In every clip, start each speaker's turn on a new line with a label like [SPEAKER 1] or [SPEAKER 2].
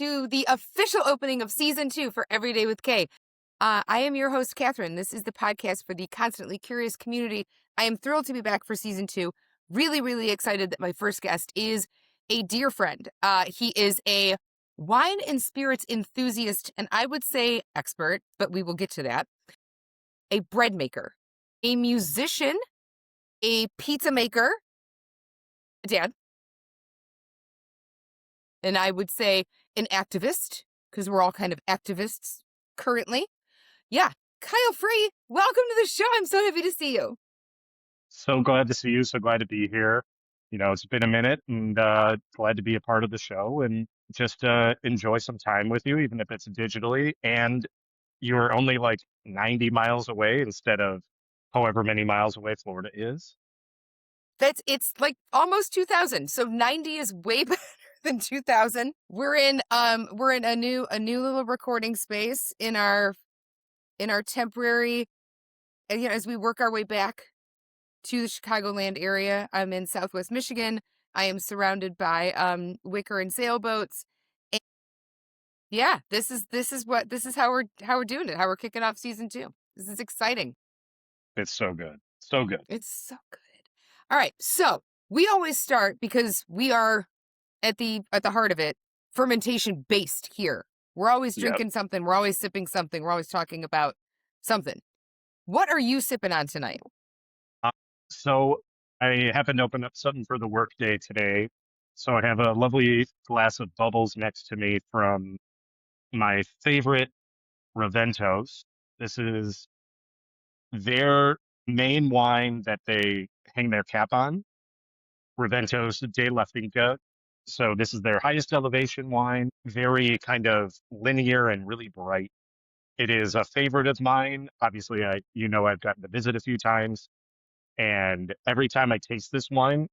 [SPEAKER 1] to the official opening of season 2 for Every Day with Kay. I am your host, Katherine. This is the podcast for the constantly curious community. I am thrilled to be back for season 2. Really, really excited that my first guest is a dear friend. He is a wine and spirits enthusiast, and I would say expert, but we will get to that. A bread maker, a musician, a pizza maker, a dad, and I would say an activist, because we're all kind of activists currently. Yeah, Kyle Free, welcome to the show. I'm so happy to see you.
[SPEAKER 2] So glad to see you. So glad to be here. It's been a minute and glad to be a part of the show and just enjoy some time with you, even if it's digitally. And you're only like 90 miles away instead of however many miles away Florida is.
[SPEAKER 1] It's like almost 2000. So 90 is way better than 2000. We're in a new little recording space in our temporary, and as we work our way back to the Chicagoland area. I'm in Southwest Michigan. I am surrounded by wicker and sailboats. And yeah, this is how we're doing it. How we're kicking off season 2. This is exciting.
[SPEAKER 2] It's so good. So good.
[SPEAKER 1] It's so good. All right. So we always start, because we are at the heart of it, fermentation based here. We're always drinking something. We're always sipping something. We're always talking about something. What are you sipping on tonight?
[SPEAKER 2] So I happened to open up something for the work day today. So I have a lovely glass of bubbles next to me from my favorite Raventos. This is their main wine that they hang their cap on, Raventos de la Finca. So this is their highest elevation wine, very kind of linear and really bright. It is a favorite of mine. Obviously, I've gotten to visit a few times, and every time I taste this wine,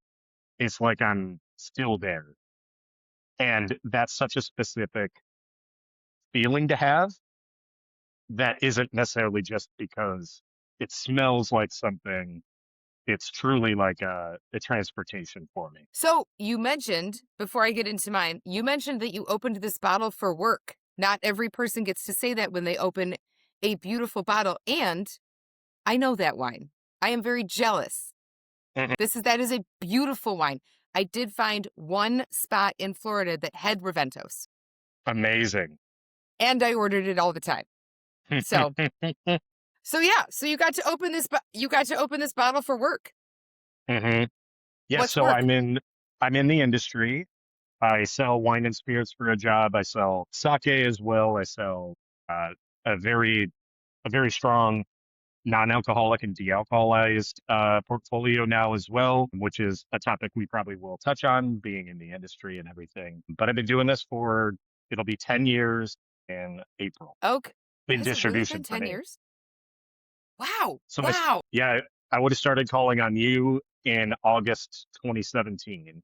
[SPEAKER 2] it's like I'm still there. And that's such a specific feeling to have that isn't necessarily just because it smells like something. It's truly like a transportation for me.
[SPEAKER 1] So you mentioned, before I get into mine, you mentioned that you opened this bottle for work. Not every person gets to say that when they open a beautiful bottle. And I know that wine. I am very jealous.
[SPEAKER 2] Mhm.
[SPEAKER 1] That is a beautiful wine. I did find one spot in Florida that had Raventos,
[SPEAKER 2] Amazing.
[SPEAKER 1] and I ordered it all the time. So yeah, so you got to open this bottle for work.
[SPEAKER 2] hmm Yeah,
[SPEAKER 1] What's
[SPEAKER 2] so
[SPEAKER 1] work?
[SPEAKER 2] I'm in the industry. I sell wine and spirits for a job. I sell sake as well. I sell uh, a very strong non-alcoholic and de-alcoholized portfolio now as well, which is a topic we probably will touch on, being in the industry and everything. But I've been doing this it'll be 10 years in April
[SPEAKER 1] Okay.
[SPEAKER 2] in
[SPEAKER 1] Has it really
[SPEAKER 2] distribution
[SPEAKER 1] been
[SPEAKER 2] for
[SPEAKER 1] 10
[SPEAKER 2] me.
[SPEAKER 1] years? Wow.
[SPEAKER 2] So
[SPEAKER 1] Wow.
[SPEAKER 2] yeah, I would have started calling on you in August 2017,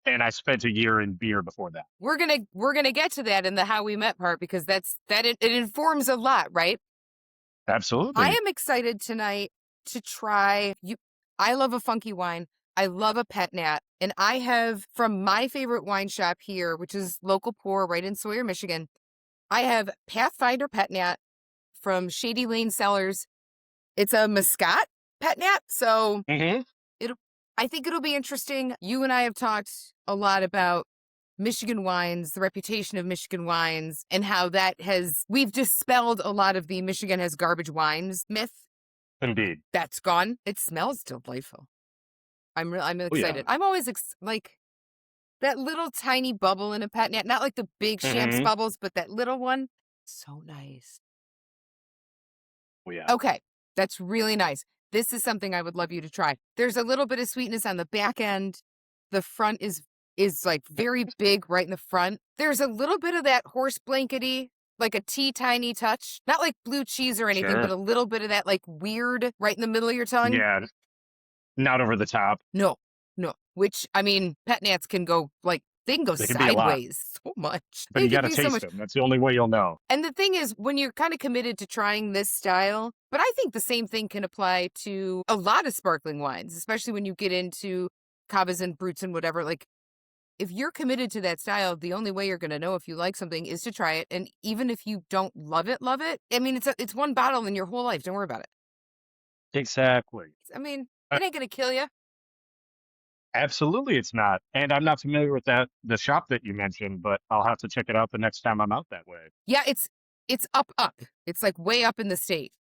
[SPEAKER 2] and I spent a year in beer before that.
[SPEAKER 1] We're gonna get to that in the how we met part, because it informs a lot, right? I
[SPEAKER 2] Absolutely.
[SPEAKER 1] am excited tonight to try you. I love a funky wine. I love a pet nat. And I have, from my favorite wine shop here, which is Local Pour right in Sawyer, Michigan, I have Pathfinder Pet Nat from Shady Lane Cellars. It's a Muscat Pet Nat, so
[SPEAKER 2] hmm
[SPEAKER 1] I think it'll be interesting. You and I have talked a lot about Michigan wines, the reputation of Michigan wines, and how we've dispelled a lot of the Michigan has garbage wines myth.
[SPEAKER 2] Indeed.
[SPEAKER 1] That's gone. It smells delightful. I'm
[SPEAKER 2] Oh yeah.
[SPEAKER 1] excited. I'm always like that little tiny bubble in a pet nat, not like the big champs
[SPEAKER 2] hmm
[SPEAKER 1] bubbles, but that little one. So nice.
[SPEAKER 2] Oh yeah.
[SPEAKER 1] Okay, that's really nice. This is something I would love you to try. There's a little bit of sweetness on the back end. The front is like very big right in the front. There's a little bit of that horse blankety, like a tiny touch. Not like blue cheese or anything, but
[SPEAKER 2] Sure.
[SPEAKER 1] a little bit of that like weird right in the middle of your tongue.
[SPEAKER 2] Yeah. Not over the top.
[SPEAKER 1] No, no. Which, I mean, pet nats can go like, they can go
[SPEAKER 2] They can be a lot,
[SPEAKER 1] sideways so much.
[SPEAKER 2] but
[SPEAKER 1] They
[SPEAKER 2] you got
[SPEAKER 1] can
[SPEAKER 2] to
[SPEAKER 1] be so
[SPEAKER 2] taste
[SPEAKER 1] much.
[SPEAKER 2] them. That's the only way you'll know.
[SPEAKER 1] And the thing is, when you're kind of committed to trying this style, but I think the same thing can apply to a lot of sparkling wines, especially when you get into cavas and brutes and whatever. Like, if you're committed to that style, the only way you're going to know if you like something is to try it. And even if you don't love it. I mean, it's one bottle in your whole life. Don't worry about it.
[SPEAKER 2] Exactly.
[SPEAKER 1] I mean,
[SPEAKER 2] Uh,
[SPEAKER 1] it ain't going to kill you.
[SPEAKER 2] Absolutely, it's not. And I'm not familiar with the shop that you mentioned, but I'll have to check it out the next time I'm out that way.
[SPEAKER 1] Yeah, it's up. It's like way up in the state.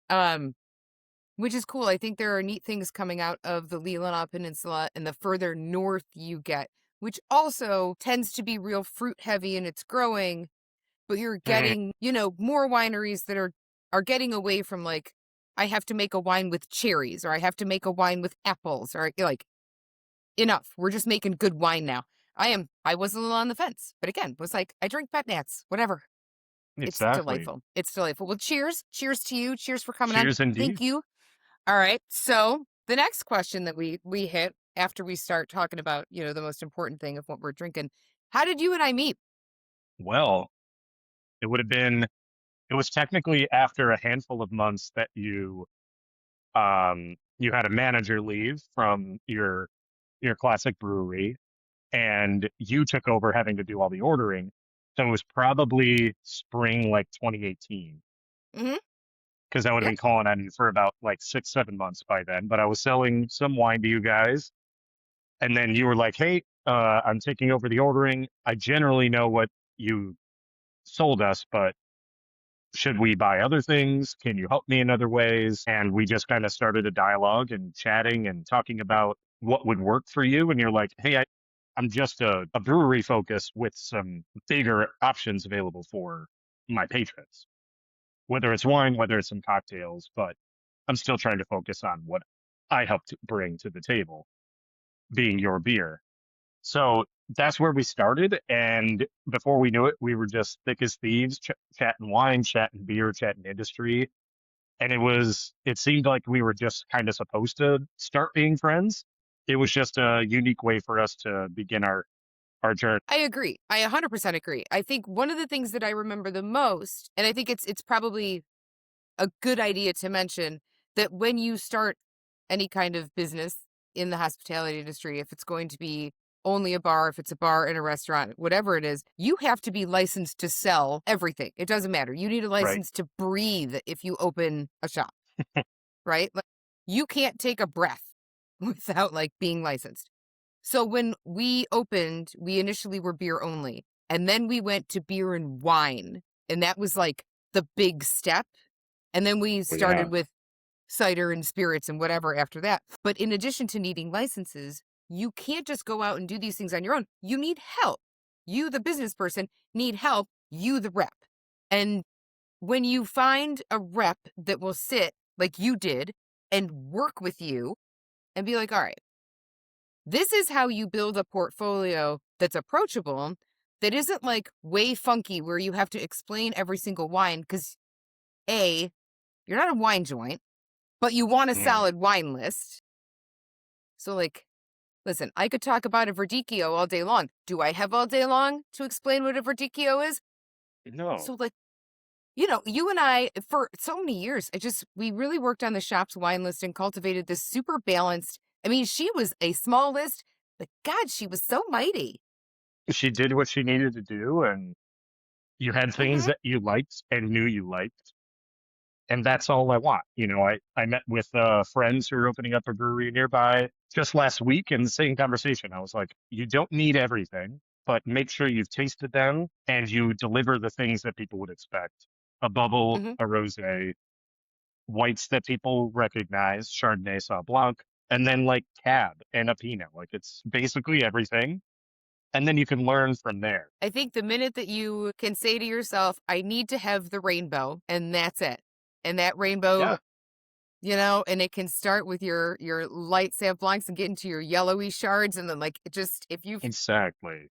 [SPEAKER 1] Which is cool. I think there are neat things coming out of the Leelanau Peninsula and the further north you get, which also tends to be real fruit heavy in its growing, but you're
[SPEAKER 2] Mm,
[SPEAKER 1] getting, more wineries that are getting away from like I have to make a wine with cherries or I have to make a wine with apples or like enough. We're just making good wine now. I was a little on the fence, but again, was like I drink pet nats, whatever. It's
[SPEAKER 2] exactly.
[SPEAKER 1] delightful. It's delightful. Well, cheers. Cheers to you. Cheers for coming on.
[SPEAKER 2] Cheers,
[SPEAKER 1] Thank
[SPEAKER 2] indeed.
[SPEAKER 1] you. All right. So the next question that we hit after we start talking about, the most important thing of what we're drinking. How did you and I meet?
[SPEAKER 2] Well, it would have been. It was technically after a handful of months that you had a manager leave from your classic brewery, and you took over having to do all the ordering. So it was probably spring like 2018,
[SPEAKER 1] Hmm.
[SPEAKER 2] because I would have
[SPEAKER 1] Yep.
[SPEAKER 2] been calling on you for about like 6, 7 months by then. But I was selling some wine to you guys, and then you were like, "Hey, I'm taking over the ordering. I generally know what you sold us, but should we buy other things? Can you help me in other ways?" And we just kind of started a dialogue and chatting and talking about what would work for you. And you're like, "Hey, I'm just a brewery focus with some bigger options available for my patrons, whether it's wine, whether it's some cocktails, but I'm still trying to focus on what I help to bring to the table, being your beer." So that's where we started. And before we knew it, we were just thick as thieves, chatting wine, chatting beer, chatting industry. And it seemed like we were just kind of supposed to start being friends. It was just a unique way for us to begin our journey.
[SPEAKER 1] I agree. I 100% agree. I think one of the things that I remember the most, and I think it's probably a good idea to mention that when you start any kind of business in the hospitality industry, if it's going to be only a bar, if it's a bar and a restaurant, whatever it is, you have to be licensed to sell everything. It doesn't matter. You need a
[SPEAKER 2] Right.
[SPEAKER 1] license to breathe if you open a shop, right? Like, you can't take a breath without like being licensed. So when we opened, we initially were beer only, and then we went to beer and wine, and that was like the big step. And then we
[SPEAKER 2] Oh, yeah.
[SPEAKER 1] started with cider and spirits and whatever after that. But in addition to needing licenses, you can't just go out and do these things on your own. You need help. You, the business person, need help. You, the rep. And when you find a rep that will sit like you did and work with you and be like, all right, this is how you build a portfolio that's approachable, that isn't like way funky where you have to explain every single wine because A, you're not a wine joint, but you want a
[SPEAKER 2] Mm.
[SPEAKER 1] solid wine list. So, like, listen, I could talk about a Verdicchio all day long. Do I have all day long to explain what a Verdicchio is?
[SPEAKER 2] No,
[SPEAKER 1] So, like, you and I, for so many years, we really worked on the shop's wine list and cultivated this super balanced. I mean, she was a small list, but God, she was so mighty.
[SPEAKER 2] she did what she needed to do, and you had things
[SPEAKER 1] Hmm.
[SPEAKER 2] that you liked and knew you liked. And that's all I want. I met with friends who are opening up a brewery nearby just last week, and the same conversation. I was like, you don't need everything, but make sure you've tasted them and you deliver the things that people would expect: a bubble,
[SPEAKER 1] Hmm.
[SPEAKER 2] a rosé, whites that people recognize, Chardonnay, Sauv Blanc, and then like Cab and a Pinot. Like, it's basically everything. And then you can learn from there.
[SPEAKER 1] I think the minute that you can say to yourself, I need to have the rainbow, and that's it. And that rainbow,
[SPEAKER 2] Yeah,
[SPEAKER 1] and it can start with your light Sauv Blancs and get into your yellowy shards, and then like it just if you
[SPEAKER 2] exactly.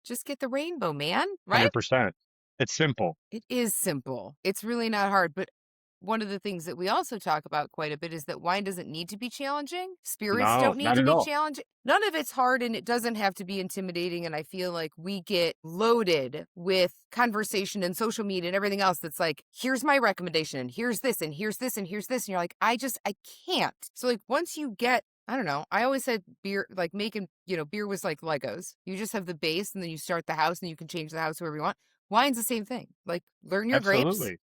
[SPEAKER 1] just get the rainbow, man, right?
[SPEAKER 2] 100%. It's simple.
[SPEAKER 1] It is simple. It's really not hard, but one of the things that we also talk about quite a bit is that wine doesn't need to be challenging. Spirits
[SPEAKER 2] No,
[SPEAKER 1] don't need
[SPEAKER 2] not
[SPEAKER 1] to
[SPEAKER 2] at
[SPEAKER 1] be
[SPEAKER 2] all.
[SPEAKER 1] challenging. None of it's hard and it doesn't have to be intimidating. And I feel like we get loaded with conversation and social media and everything else that's like, here's my recommendation, and here's this, and here's this, and here's this. And you're like, I can't. So, like, once you get I don't know. I always said beer, like making, beer was like Legos. You just have the base and then you start the house and you can change the house wherever you want. Wine's the same thing. Like learn your grapes.
[SPEAKER 2] Absolutely.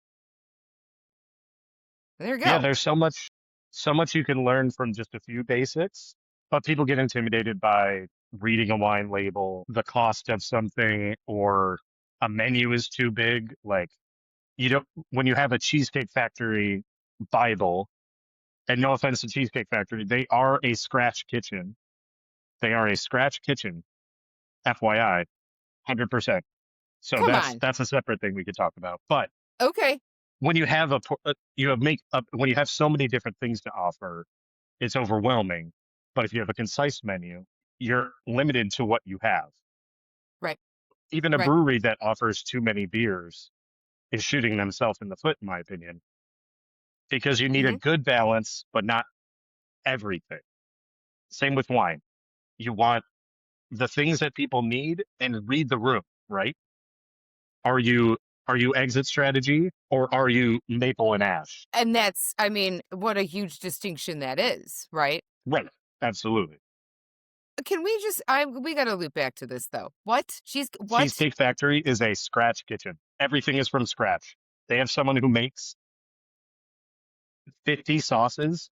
[SPEAKER 1] And there you
[SPEAKER 2] Yeah,
[SPEAKER 1] go.
[SPEAKER 2] there's so much you can learn from just a few basics, but people get intimidated by reading a wine label, the cost of something, or a menu is too big. Like you don't when you have a Cheesecake Factory Bible, and no offense to Cheesecake Factory, they are a scratch kitchen. They are a scratch kitchen, FYI, 100%. So
[SPEAKER 1] Come
[SPEAKER 2] that's
[SPEAKER 1] on.
[SPEAKER 2] that's a separate thing we could talk about. But
[SPEAKER 1] Okay.
[SPEAKER 2] when you have when you have so many different things to offer, it's overwhelming. But if you have a concise menu, you're limited to what you have.
[SPEAKER 1] Right.
[SPEAKER 2] Even a
[SPEAKER 1] Right.
[SPEAKER 2] brewery that offers too many beers is shooting themselves in the foot, in my opinion, because you need a
[SPEAKER 1] Hmm.
[SPEAKER 2] good balance, but not everything. Same with wine. You want the things that people need and read the room, right? Are you exit strategy or are you maple and ash?
[SPEAKER 1] And that's, I mean, what a huge distinction that is, right?
[SPEAKER 2] Right. Absolutely.
[SPEAKER 1] Can we just, we got to loop back to this though. What?
[SPEAKER 2] Cheesecake Factory is a scratch kitchen. Everything is from scratch. They have someone who makes 50 sauces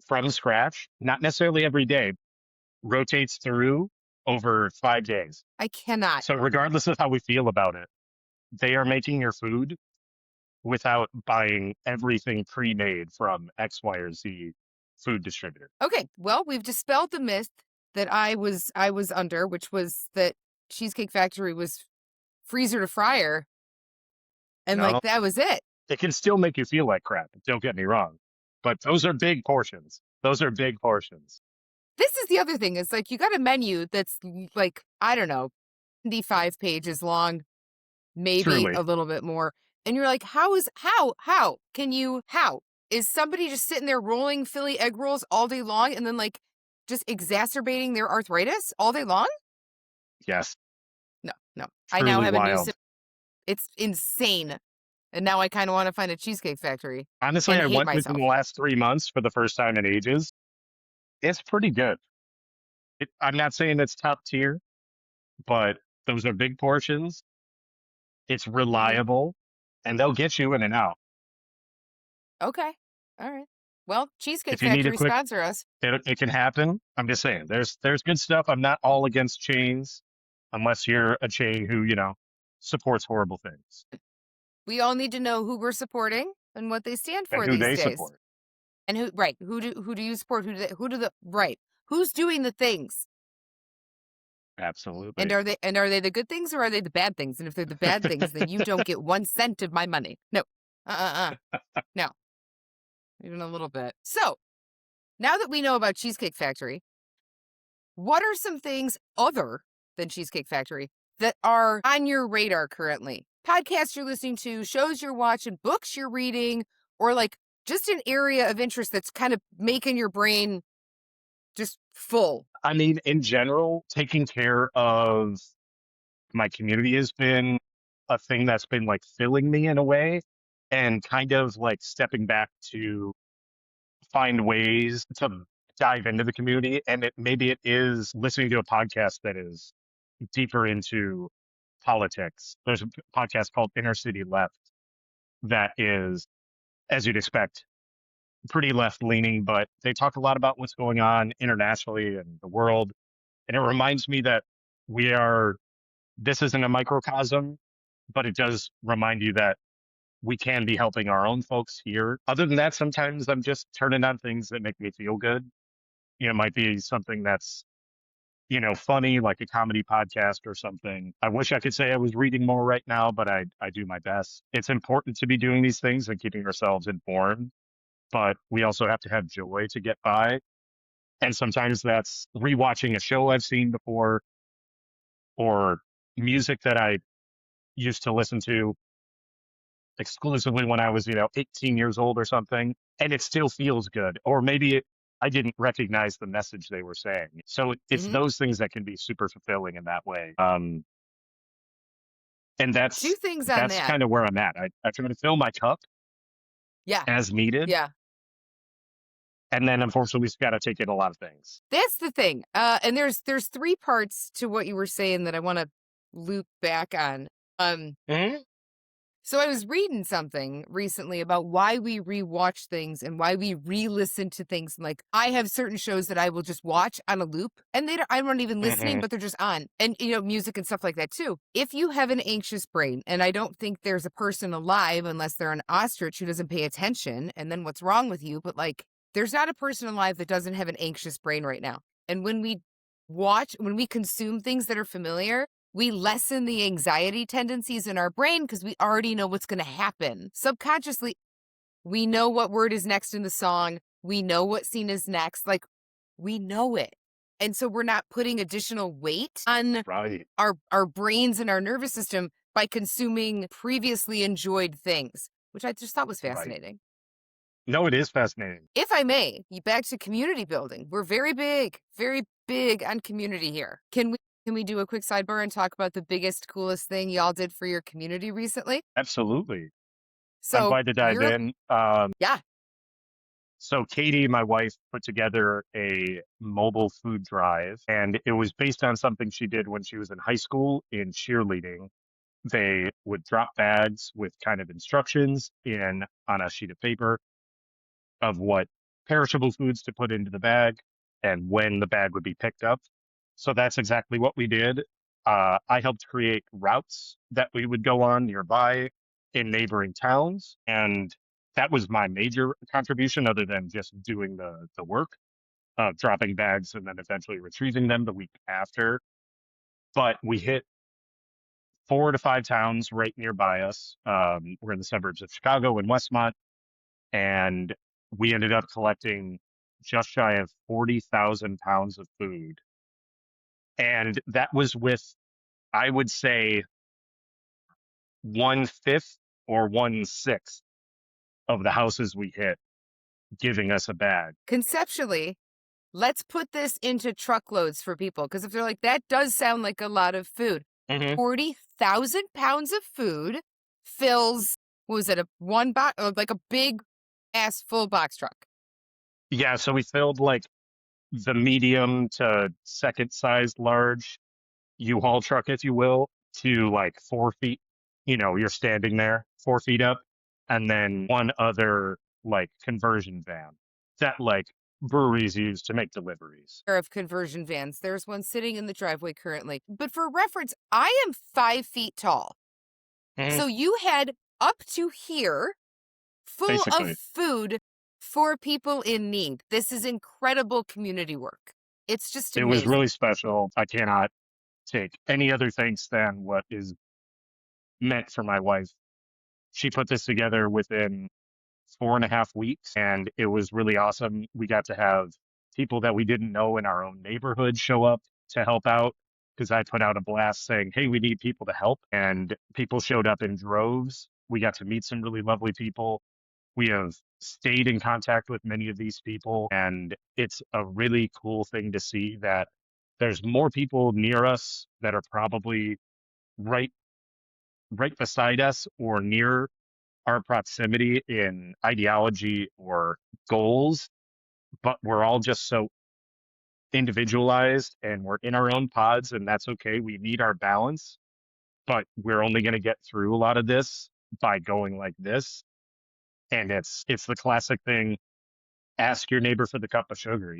[SPEAKER 2] from scratch, not necessarily every day, rotates through over 5 days.
[SPEAKER 1] I cannot.
[SPEAKER 2] So, regardless of how we feel about it, they are making your food without buying everything pre made from X, Y, or Z food distributor.
[SPEAKER 1] Okay. Well, we've dispelled the myth that I was under, which was that Cheesecake Factory was freezer to fryer and like
[SPEAKER 2] No,
[SPEAKER 1] that was it.
[SPEAKER 2] it can still make you feel like crap. Don't get me wrong. But those are big portions. Those are big portions.
[SPEAKER 1] This is the other thing. It's like you got a menu that's like, I don't know, 95 pages long, maybe
[SPEAKER 2] Truly.
[SPEAKER 1] a little bit more. And you're like, how is somebody just sitting there rolling Philly egg rolls all day long and then like just exacerbating their arthritis all day long?
[SPEAKER 2] Yes.
[SPEAKER 1] No, no. I now
[SPEAKER 2] Truly
[SPEAKER 1] have a new,
[SPEAKER 2] wild.
[SPEAKER 1] it's insane. And now I kind of want to find a Cheesecake Factory
[SPEAKER 2] Honestly,
[SPEAKER 1] and
[SPEAKER 2] I
[SPEAKER 1] hate
[SPEAKER 2] went within the
[SPEAKER 1] myself.
[SPEAKER 2] last 3 months for the first time in ages. It's pretty good. I'm not saying it's top tier, but those are big portions. It's
[SPEAKER 1] Hmm.
[SPEAKER 2] reliable, and they'll get you in and out.
[SPEAKER 1] Okay. All right. Well, Cheesecake
[SPEAKER 2] If you need a
[SPEAKER 1] Factory
[SPEAKER 2] quick,
[SPEAKER 1] sponsor us.
[SPEAKER 2] it can happen. I'm just saying, there's good stuff. I'm not all against chains, unless you're a chain who supports horrible things
[SPEAKER 1] We all need to know who we're supporting and what they stand
[SPEAKER 2] and
[SPEAKER 1] for
[SPEAKER 2] who
[SPEAKER 1] these
[SPEAKER 2] they
[SPEAKER 1] days.
[SPEAKER 2] support.
[SPEAKER 1] And who do you support? Right. Who's doing the things? And
[SPEAKER 2] Absolutely.
[SPEAKER 1] are they the good things or are they the bad things? And if they're the bad things, then you don't get 1 cent of my money. No. No. Even a little bit. So, now that we know about Cheesecake Factory, what are some things other than Cheesecake Factory that are on your radar currently? Podcasts you're listening to, shows you're watching, books you're reading, or like just an area of interest that's kind of making your brain just full.
[SPEAKER 2] I mean, in general, taking care of my community has been a thing that's been like filling me in a way and kind of like stepping back to find ways to dive into the community. And maybe it is listening to a podcast that is deeper into politics. There's a podcast called Inner City Left that is, as you'd expect, pretty left leaning, but they talk a lot about what's going on internationally and the world. And it reminds me that we are, this isn't a microcosm, but it does remind you that we can be helping our own folks here. Other than that, sometimes I'm just turning on things that make me feel good. It might be something that's, funny, like a comedy podcast or something. I wish I could say I was reading more right now, but I do my best. It's important to be doing these things and keeping ourselves informed, but we also have to have joy to get by. And sometimes that's rewatching a show I've seen before or music that I used to listen to exclusively when I was, 18 years old or something, and it still feels good. Or maybe I didn't recognize the message they were saying. So it's
[SPEAKER 1] Hmm.
[SPEAKER 2] those things that can be super fulfilling in that way. And
[SPEAKER 1] Two
[SPEAKER 2] that's
[SPEAKER 1] things on
[SPEAKER 2] that's
[SPEAKER 1] that.
[SPEAKER 2] kind of where I'm at. I try to fill my cup
[SPEAKER 1] Yeah.
[SPEAKER 2] as needed,
[SPEAKER 1] Yeah.
[SPEAKER 2] And then unfortunately we got to take in a lot of things.
[SPEAKER 1] That's the thing. And there's three parts to what you were saying that I want to loop back on. Um,
[SPEAKER 2] Mhm.
[SPEAKER 1] so I was reading something recently about why we rewatch things and why we re-listen to things. Like I have certain shows that I will just watch on a loop, and I'm not even listening,
[SPEAKER 2] Mhm.
[SPEAKER 1] but they're just on, and music and stuff like that too. If you have an anxious brain, and I don't think there's a person alive unless they're an ostrich who doesn't pay attention, and then what's wrong with you? But like, there's not a person alive that doesn't have an anxious brain right now. And when we consume things that are familiar, we lessen the anxiety tendencies in our brain because we already know what's going to happen. Subconsciously, we know what word is next in the song. We know what scene is next. Like, we know it. And so we're not putting additional weight on
[SPEAKER 2] Right.
[SPEAKER 1] our brains and our nervous system by consuming previously enjoyed things, which I just thought was
[SPEAKER 2] Right.
[SPEAKER 1] fascinating.
[SPEAKER 2] No, it is fascinating.
[SPEAKER 1] If I may, back to community building. We're very big on community here. Can we do a quick sidebar and talk about the biggest, coolest thing y'all did for your community recently?
[SPEAKER 2] Absolutely. I'm
[SPEAKER 1] So
[SPEAKER 2] glad to dive
[SPEAKER 1] you're
[SPEAKER 2] in.
[SPEAKER 1] yeah,
[SPEAKER 2] So Katie, my wife, put together a mobile food drive, and it was based on something she did when she was in high school in cheerleading. They would drop bags with kind of instructions in on a sheet of paper of what perishable foods to put into the bag and when the bag would be picked up. So that's exactly what we did. I helped create routes that we would go on nearby in neighboring towns, and that was my major contribution, other than just doing the work of dropping bags and then eventually retrieving them the week after. But we hit 4 to 5 towns right nearby us. We're in the suburbs of Chicago and Westmont, and we ended up collecting just shy of 40,000 pounds of food. And that was with, I would say, 1/5 or 1/6 of the houses we hit giving us a bag.
[SPEAKER 1] conceptually, let's put this into truckloads for people because if they're like that does sound like a lot of food.
[SPEAKER 2] Hmm.
[SPEAKER 1] 40,000 pounds of food fills, what was it, a one box, like a big ass full box truck.
[SPEAKER 2] Yeah, so we filled like the medium to second size large U-Haul truck, if you will, to like 4 feet. You're standing there 4 feet up, and then one other like conversion van that like breweries use to make deliveries.
[SPEAKER 1] Of conversion vans. There's one sitting in the driveway currently. But for reference, I am 5 feet tall.
[SPEAKER 2] Mhm.
[SPEAKER 1] So you had up to here full of
[SPEAKER 2] Basically,
[SPEAKER 1] food for people in need. This is incredible community work. It's just
[SPEAKER 2] it was
[SPEAKER 1] amazing.
[SPEAKER 2] really special. I cannot take any other thanks than what is meant for my wife. She put this together within 4.5 weeks, and it was really awesome. We got to have people that we didn't know in our own neighborhood show up to help out because I put out a blast saying, "Hey, we need people to help," and people showed up in droves. We got to meet some really lovely people. We have stayed in contact with many of these people, and it's a really cool thing to see that there's more people near us that are probably right right beside us or near our proximity in ideology or goals, but we're all just so individualized and we're in our own pods, and that's okay. We need our balance, but we're only going to get through a lot of this by going like this. And it's the classic thing, ask your neighbor for the cup of sugar.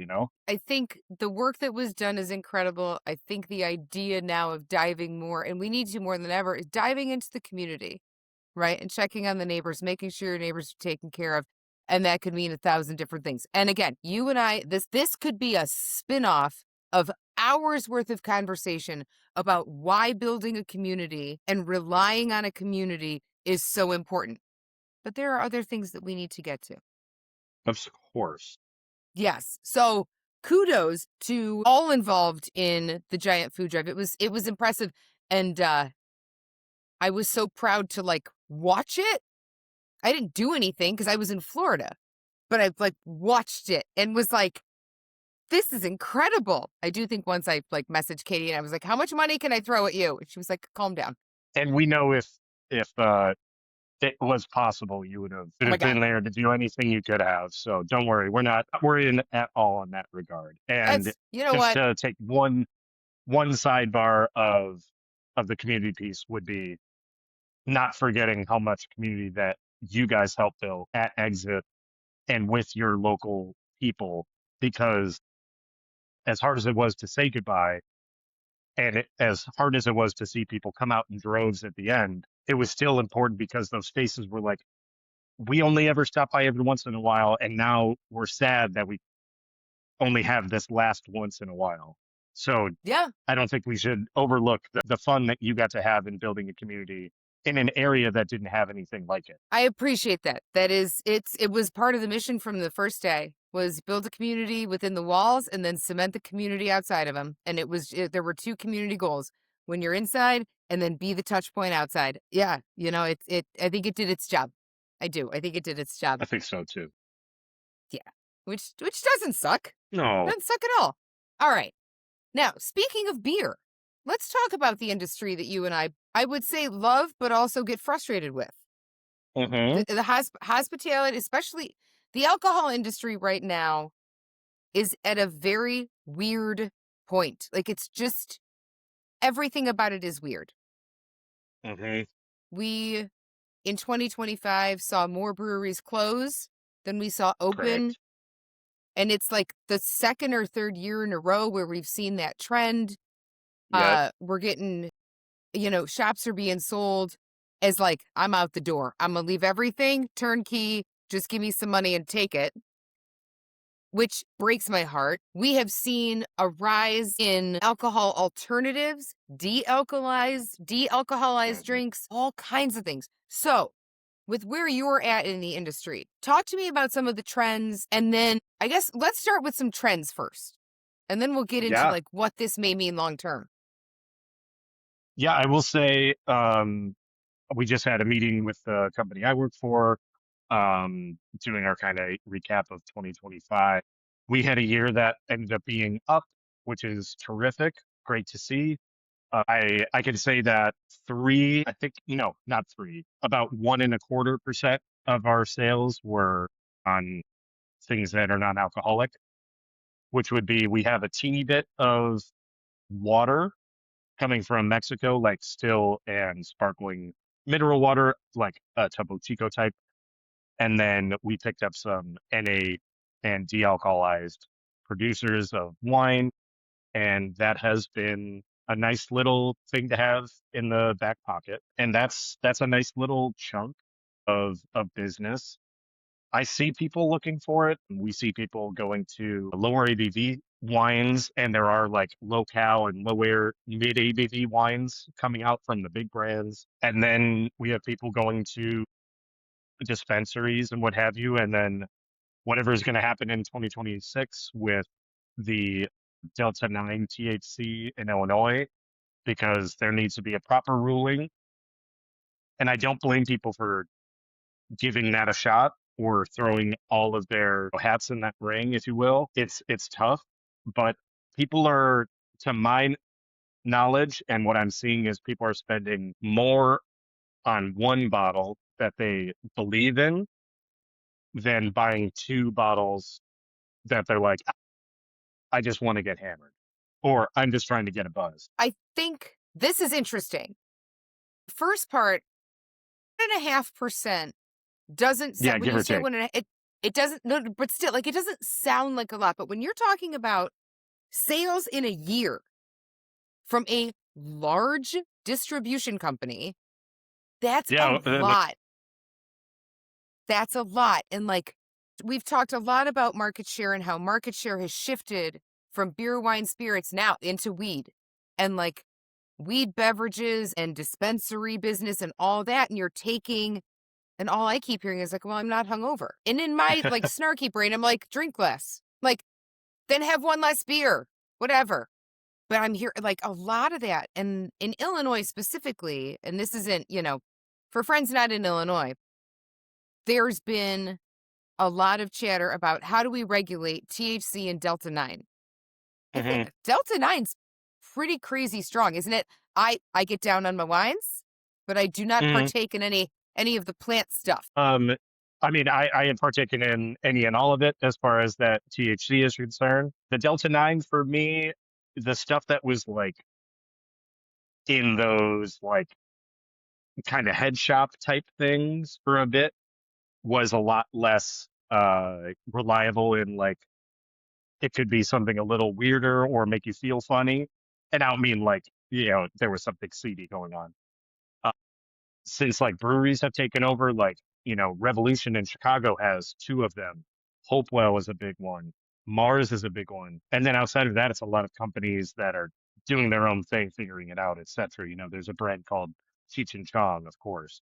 [SPEAKER 1] I think the work that was done is incredible. I think the idea now of diving more, and we need to more than ever, is diving into the community, right? And checking on the neighbors, making sure your neighbors are taken care of. And that could mean 1,000 different things. And again, you and I, this could be a spin-off of hours worth of conversation about why building a community and relying on a community is so important. But there are other things that we need to get to.
[SPEAKER 2] Of course.
[SPEAKER 1] Yes. So kudos to all involved in the giant food drive. It was impressive. And I was so proud to like watch it. I didn't do anything because I was in Florida, but I like watched it and was like, this is incredible. I do think once I like messaged Katie and I was like, how much money can I throw at you? And she was like, calm down.
[SPEAKER 2] And we know if it was possible you would have
[SPEAKER 1] Oh my
[SPEAKER 2] been
[SPEAKER 1] God.
[SPEAKER 2] there to do anything you could have. So don't worry, we're not worrying at all in that regard. And
[SPEAKER 1] You know
[SPEAKER 2] just
[SPEAKER 1] what?
[SPEAKER 2] to take one sidebar of the community piece would be not forgetting how much community that you guys help build at Exit and with your local people, because as hard as it was to say goodbye, and as hard as it was to see people come out in droves at the end, it was still important because those faces were like, we only ever stop by every once in a while, and now we're sad that we only have this last once in a while. So
[SPEAKER 1] Yeah.
[SPEAKER 2] I don't think we should overlook the fun that you got to have in building a community in an area that didn't have anything like it.
[SPEAKER 1] I appreciate that. It was part of the mission from the first day was build a community within the walls and then cement the community outside of them. And there were two community goals when you're inside and then be the touch point outside. Yeah. I think it did its job. I do. I think it did its job.
[SPEAKER 2] I think so too.
[SPEAKER 1] Yeah. Which doesn't suck.
[SPEAKER 2] No.
[SPEAKER 1] Doesn't suck at all. All right. Now, speaking of beer, let's talk about the industry that you and I would say love, but also get frustrated with.
[SPEAKER 2] Mm-hmm.
[SPEAKER 1] The hospitality, especially the alcohol industry right now, is at a very weird point. Like it's just everything about it is weird.
[SPEAKER 2] Mm-hmm.
[SPEAKER 1] We in 2025 saw more breweries close than we saw open.
[SPEAKER 2] Correct.
[SPEAKER 1] And it's like the second or third year in a row where we've seen that trend.
[SPEAKER 2] Yep.
[SPEAKER 1] We're getting, shops are being sold as like, I'm out the door. I'm gonna leave everything turnkey. Just give me some money and take it, which breaks my heart. We have seen a rise in alcohol alternatives, de-alcoholized
[SPEAKER 2] Mm-hmm.
[SPEAKER 1] drinks, all kinds of things. So, with where you're at in the industry, talk to me about some of the trends, and then I guess let's start with some trends first, and then we'll get into
[SPEAKER 2] Yeah.
[SPEAKER 1] like what this may mean long term.
[SPEAKER 2] Yeah, I will say, we just had a meeting with the company I work for, doing our kind of recap of 2025. We had a year that ended up being up, which is terrific. Great to see. I can say that I think, no, not three, about 1.25% of our sales were on things that are non-alcoholic, which would be we have a teeny bit of water coming from Mexico, like still and sparkling mineral water, like a Topo Chico type. And then we picked up some NA and dealcoholized producers of wine. And that has been a nice little thing to have in the back pocket. And that's a nice little chunk of business. I see people looking for it. We see people going to lower ABV wines, and there are like low cal and lower mid ABV wines coming out from the big brands. And then we have people going to dispensaries and what have you. And then whatever is going to happen in 2026 with the Delta 9 THC in Illinois, because there needs to be a proper ruling. And I don't blame people for giving that a shot or throwing all of their hats in that ring, if you will. It's tough, but people are, to my knowledge, and what I'm seeing is people are spending more on one bottle that they believe in than buying two bottles that they're like, I just want to get hammered, or I'm just trying to get a buzz.
[SPEAKER 1] I think this is interesting. First part, 1.5% doesn't
[SPEAKER 2] Yeah,
[SPEAKER 1] sound when
[SPEAKER 2] give
[SPEAKER 1] you
[SPEAKER 2] or
[SPEAKER 1] say
[SPEAKER 2] take.
[SPEAKER 1] one and a, it doesn't no, but still like it doesn't sound like a lot. But when you're talking about sales in a year from a large distribution company, that's a
[SPEAKER 2] Yeah,
[SPEAKER 1] lot. That's a lot. And like we've talked a lot about market share and how market share has shifted from beer, wine, spirits now into weed and like weed beverages and dispensary business and all that. And you're taking, and all I keep hearing is like, well, I'm not hungover. And in my like snarky brain, I'm like, drink less. Like, then have one less beer, whatever. But I'm here like a lot of that. And in Illinois specifically, and this isn't, for friends not in Illinois, there's been a lot of chatter about how do we regulate THC and Delta 9. I think
[SPEAKER 2] Mhm.
[SPEAKER 1] Delta 9's pretty crazy strong, isn't it? I get down on my wines, but I do not
[SPEAKER 2] Mhm.
[SPEAKER 1] partake in any any of the plant stuff.
[SPEAKER 2] Um, I mean, I am partaking in any and all of it as far as that THC is concerned. The Delta 9 for me, the stuff that was like in those like kind of head shop type things for a bit was a lot less reliable in like it could be something a little weirder or make you feel funny. And I don't mean like, there was something seedy going on. Uh, since like breweries have taken over, like, Revolution in Chicago has two of them. Hopewell is a big one. Mars is a big one. And then outside of that, it's a lot of companies that are doing their own thing, figuring it out, etc. There's a brand called Cheech and Chong, of course.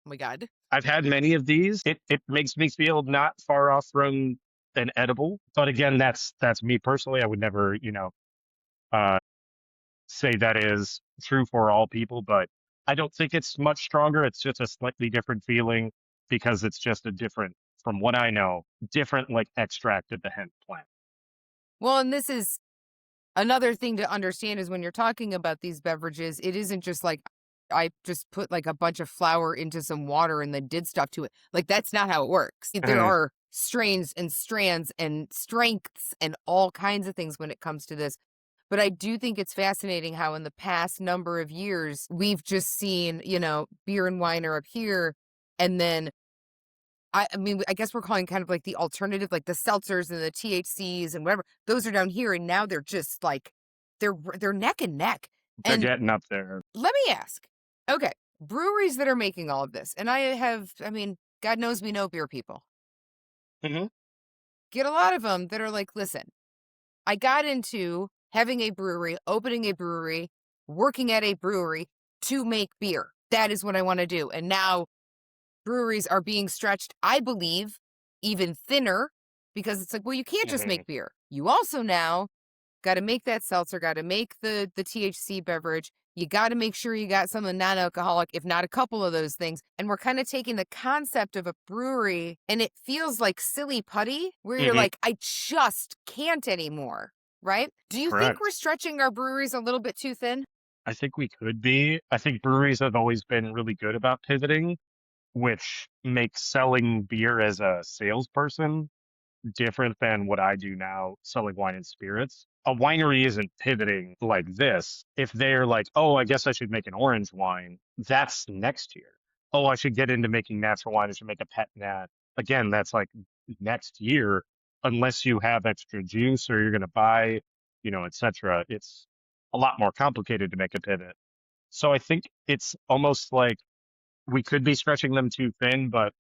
[SPEAKER 1] Oh my God.
[SPEAKER 2] I've had many of these. It makes me feel not far off from an edible, but again, that's me personally. I would never, uh, say that is true for all people, but I don't think it's much stronger. It's just a slightly different feeling because it's just a different, from what I know, different like extract of the hemp plant.
[SPEAKER 1] Well, and this is another thing to understand is when you're talking about these beverages, it isn't just like I just put like a bunch of flour into some water and then did stuff to it. Like that's not how it works. There
[SPEAKER 2] Mhm.
[SPEAKER 1] are strains and strands and strengths and all kinds of things when it comes to this. But I do think it's fascinating how in the past number of years we've just seen, beer and wine are up here and then I mean, I guess we're calling kind of like the alternative, like the seltzers and the THCs and whatever. Those are down here, and now they're just like they're neck and neck.
[SPEAKER 2] They're
[SPEAKER 1] And
[SPEAKER 2] getting up there.
[SPEAKER 1] let me ask, okay, breweries that are making all of this, and I mean, God knows we know beer people.
[SPEAKER 2] Hmm.
[SPEAKER 1] Get a lot of them that are like, listen, I got into having a brewery, opening a brewery, working at a brewery to make beer. That is what I want to do, and now breweries are being stretched, I believe, even thinner because it's like, well, you can't just
[SPEAKER 2] Hmm.
[SPEAKER 1] make beer. You also now got to make that seltzer, got to make the THC beverage. You got to make sure you got something non-alcoholic, if not a couple of those things. And we're kind of taking the concept of a brewery and it feels like silly putty where you're
[SPEAKER 2] Hmm.
[SPEAKER 1] like, I just can't anymore. Right? Do you think we're
[SPEAKER 2] Correct.
[SPEAKER 1] stretching our breweries a little bit too thin?
[SPEAKER 2] I think we could be. I think breweries have always been really good about pivoting, which makes selling beer as a salesperson different than what I do now selling wine and spirits. A winery isn't pivoting like this. If they're like, oh, I guess I should make an orange wine, that's next year. Oh, I should get into making natural wine. I should make a pet nat. Again, that's like next year, unless you have extra juice or you're going to buy, etc. It's a lot more complicated to make a pivot. So I think it's almost like we could be stretching them too thin, but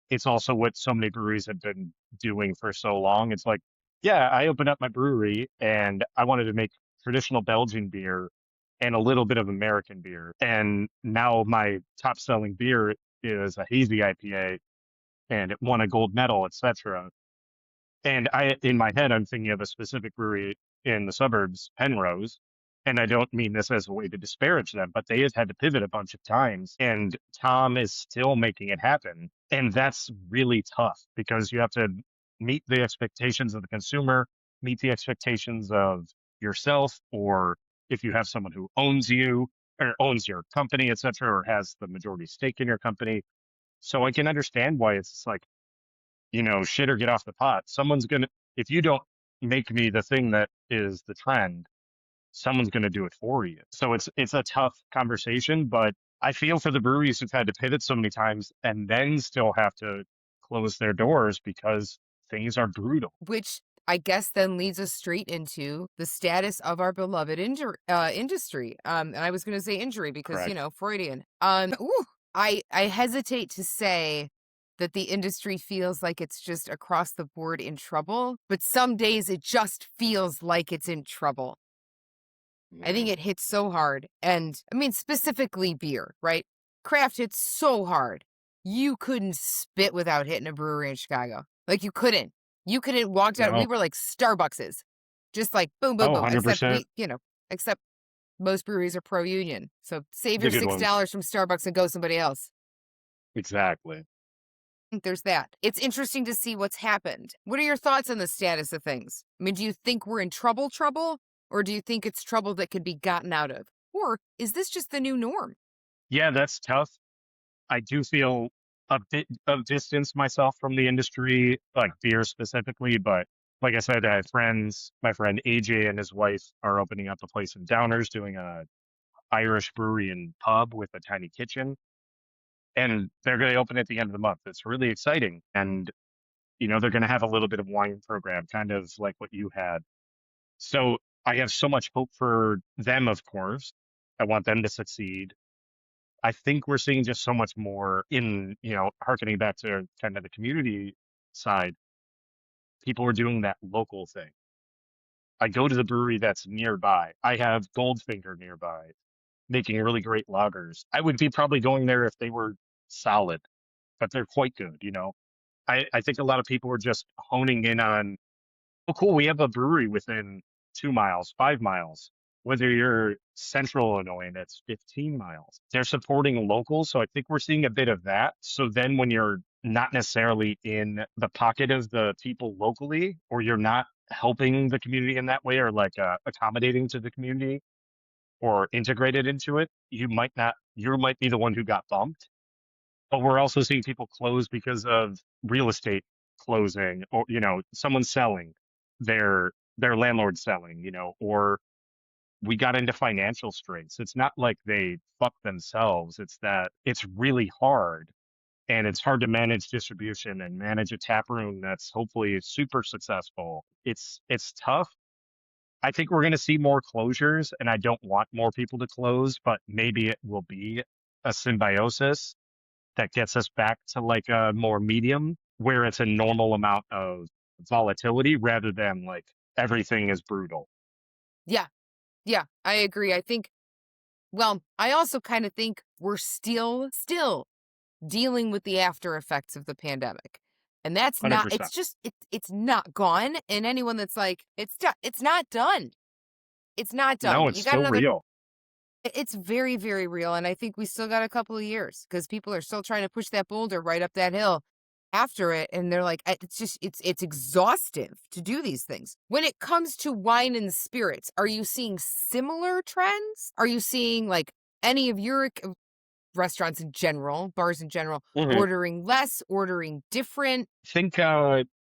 [SPEAKER 2] it's also what so many breweries have been doing for so long. It's like, yeah, I opened up my brewery and I wanted to make traditional Belgian beer and a little bit of American beer. And now my top selling beer is a hazy IPA and it won a gold medal, etc. And in my head, I'm thinking of a specific brewery in the suburbs, Penrose. And I don't mean this as a way to disparage them, but they have had to pivot a bunch of times. And Tom is still making it happen. And that's really tough because you have to meet the expectations of the consumer, meet the expectations of yourself, or if you have someone who owns you or owns your company, et cetera, or has the majority stake in your company. So I can understand why it's like, shit or get off the pot. If you don't make me the thing that is the trend, someone's gonna do it for you. So it's a tough conversation, but I feel for the breweries who've had to pivot so many times and then still have to close their doors because things are brutal.
[SPEAKER 1] Which I guess then leads us straight into the status of our beloved industry. And I was going to say injury because,
[SPEAKER 2] Correct.
[SPEAKER 1] Freudian. Ooh, I hesitate to say that the industry feels like it's just across the board in trouble, but some days it just feels like it's in trouble. I think
[SPEAKER 2] Mhm.
[SPEAKER 1] it hits so hard. And I mean, specifically beer, right? Craft hits so hard. You couldn't spit without hitting a brewery in Chicago. Like you couldn't. You couldn't walked out. We
[SPEAKER 2] No.
[SPEAKER 1] were like Starbuckses. Just like boom, boom,
[SPEAKER 2] Oh,
[SPEAKER 1] boom. Except
[SPEAKER 2] 100%.
[SPEAKER 1] except most breweries are pro union. So save your
[SPEAKER 2] The good ones.
[SPEAKER 1] $6 from Starbucks and go somebody else.
[SPEAKER 2] Exactly.
[SPEAKER 1] There's that. It's interesting to see what's happened. What are your thoughts on the status of things? I mean, do you think we're in trouble, or do you think it's trouble that could be gotten out of? Or is this just the new norm?
[SPEAKER 2] Yeah, that's tough. I do feel a bit of distance myself from the industry, like beer specifically. But like I said, I have friends. My friend AJ and his wife are opening up a place in Downers, doing a Irish brewery and pub with a tiny kitchen, and they're going to open at the end of the month. It's really exciting, and they're going to have a little bit of wine program, kind of like what you had. So I have so much hope for them, of course. I want them to succeed. I think we're seeing just so much more in, harkening back to kind of the community side. People are doing that local thing. I go to the brewery that's nearby. I have Goldfinger nearby, making really great lagers. I would be probably going there if they were solid, but they're quite good. I think a lot of people are just honing in on, oh, cool, we have a brewery within 2 miles, 5 miles. Whether you're central Illinois and it's 15 miles, they're supporting locals. So I think we're seeing a bit of that. So then when you're not necessarily in the pocket of the people locally, or you're not helping the community in that way, or like accommodating to the community or integrated into it, you might be the one who got bumped. But we're also seeing people close because of real estate closing, or someone selling, their landlord selling, or we got into financial straits. It's not like they fucked themselves. It's that it's really hard, and it's hard to manage distribution and manage a tap room that's hopefully super successful. It's tough. I think we're going to see more closures, and I don't want more people to close, but maybe it will be a symbiosis that gets us back to like a more medium where it's a normal amount of volatility rather than like everything is brutal.
[SPEAKER 1] Yeah. Yeah, I agree. I think, well, I also kind of think we're still dealing with the after effects of the pandemic. And that's not,
[SPEAKER 2] 100%.
[SPEAKER 1] it's not gone. And anyone that's like, it's done, it's not done. It's not done.
[SPEAKER 2] No, it's
[SPEAKER 1] You got
[SPEAKER 2] still
[SPEAKER 1] another,
[SPEAKER 2] real.
[SPEAKER 1] it's very, very real. And I think we still got a couple of years because people are still trying to push that boulder right up that hill after it. And they're like, it's just, it's exhaustive to do these things. When it comes to wine and spirits, are you seeing similar trends? Are you seeing like any of your restaurants in general, bars in general,
[SPEAKER 2] Hmm.
[SPEAKER 1] ordering less, ordering different?
[SPEAKER 2] Think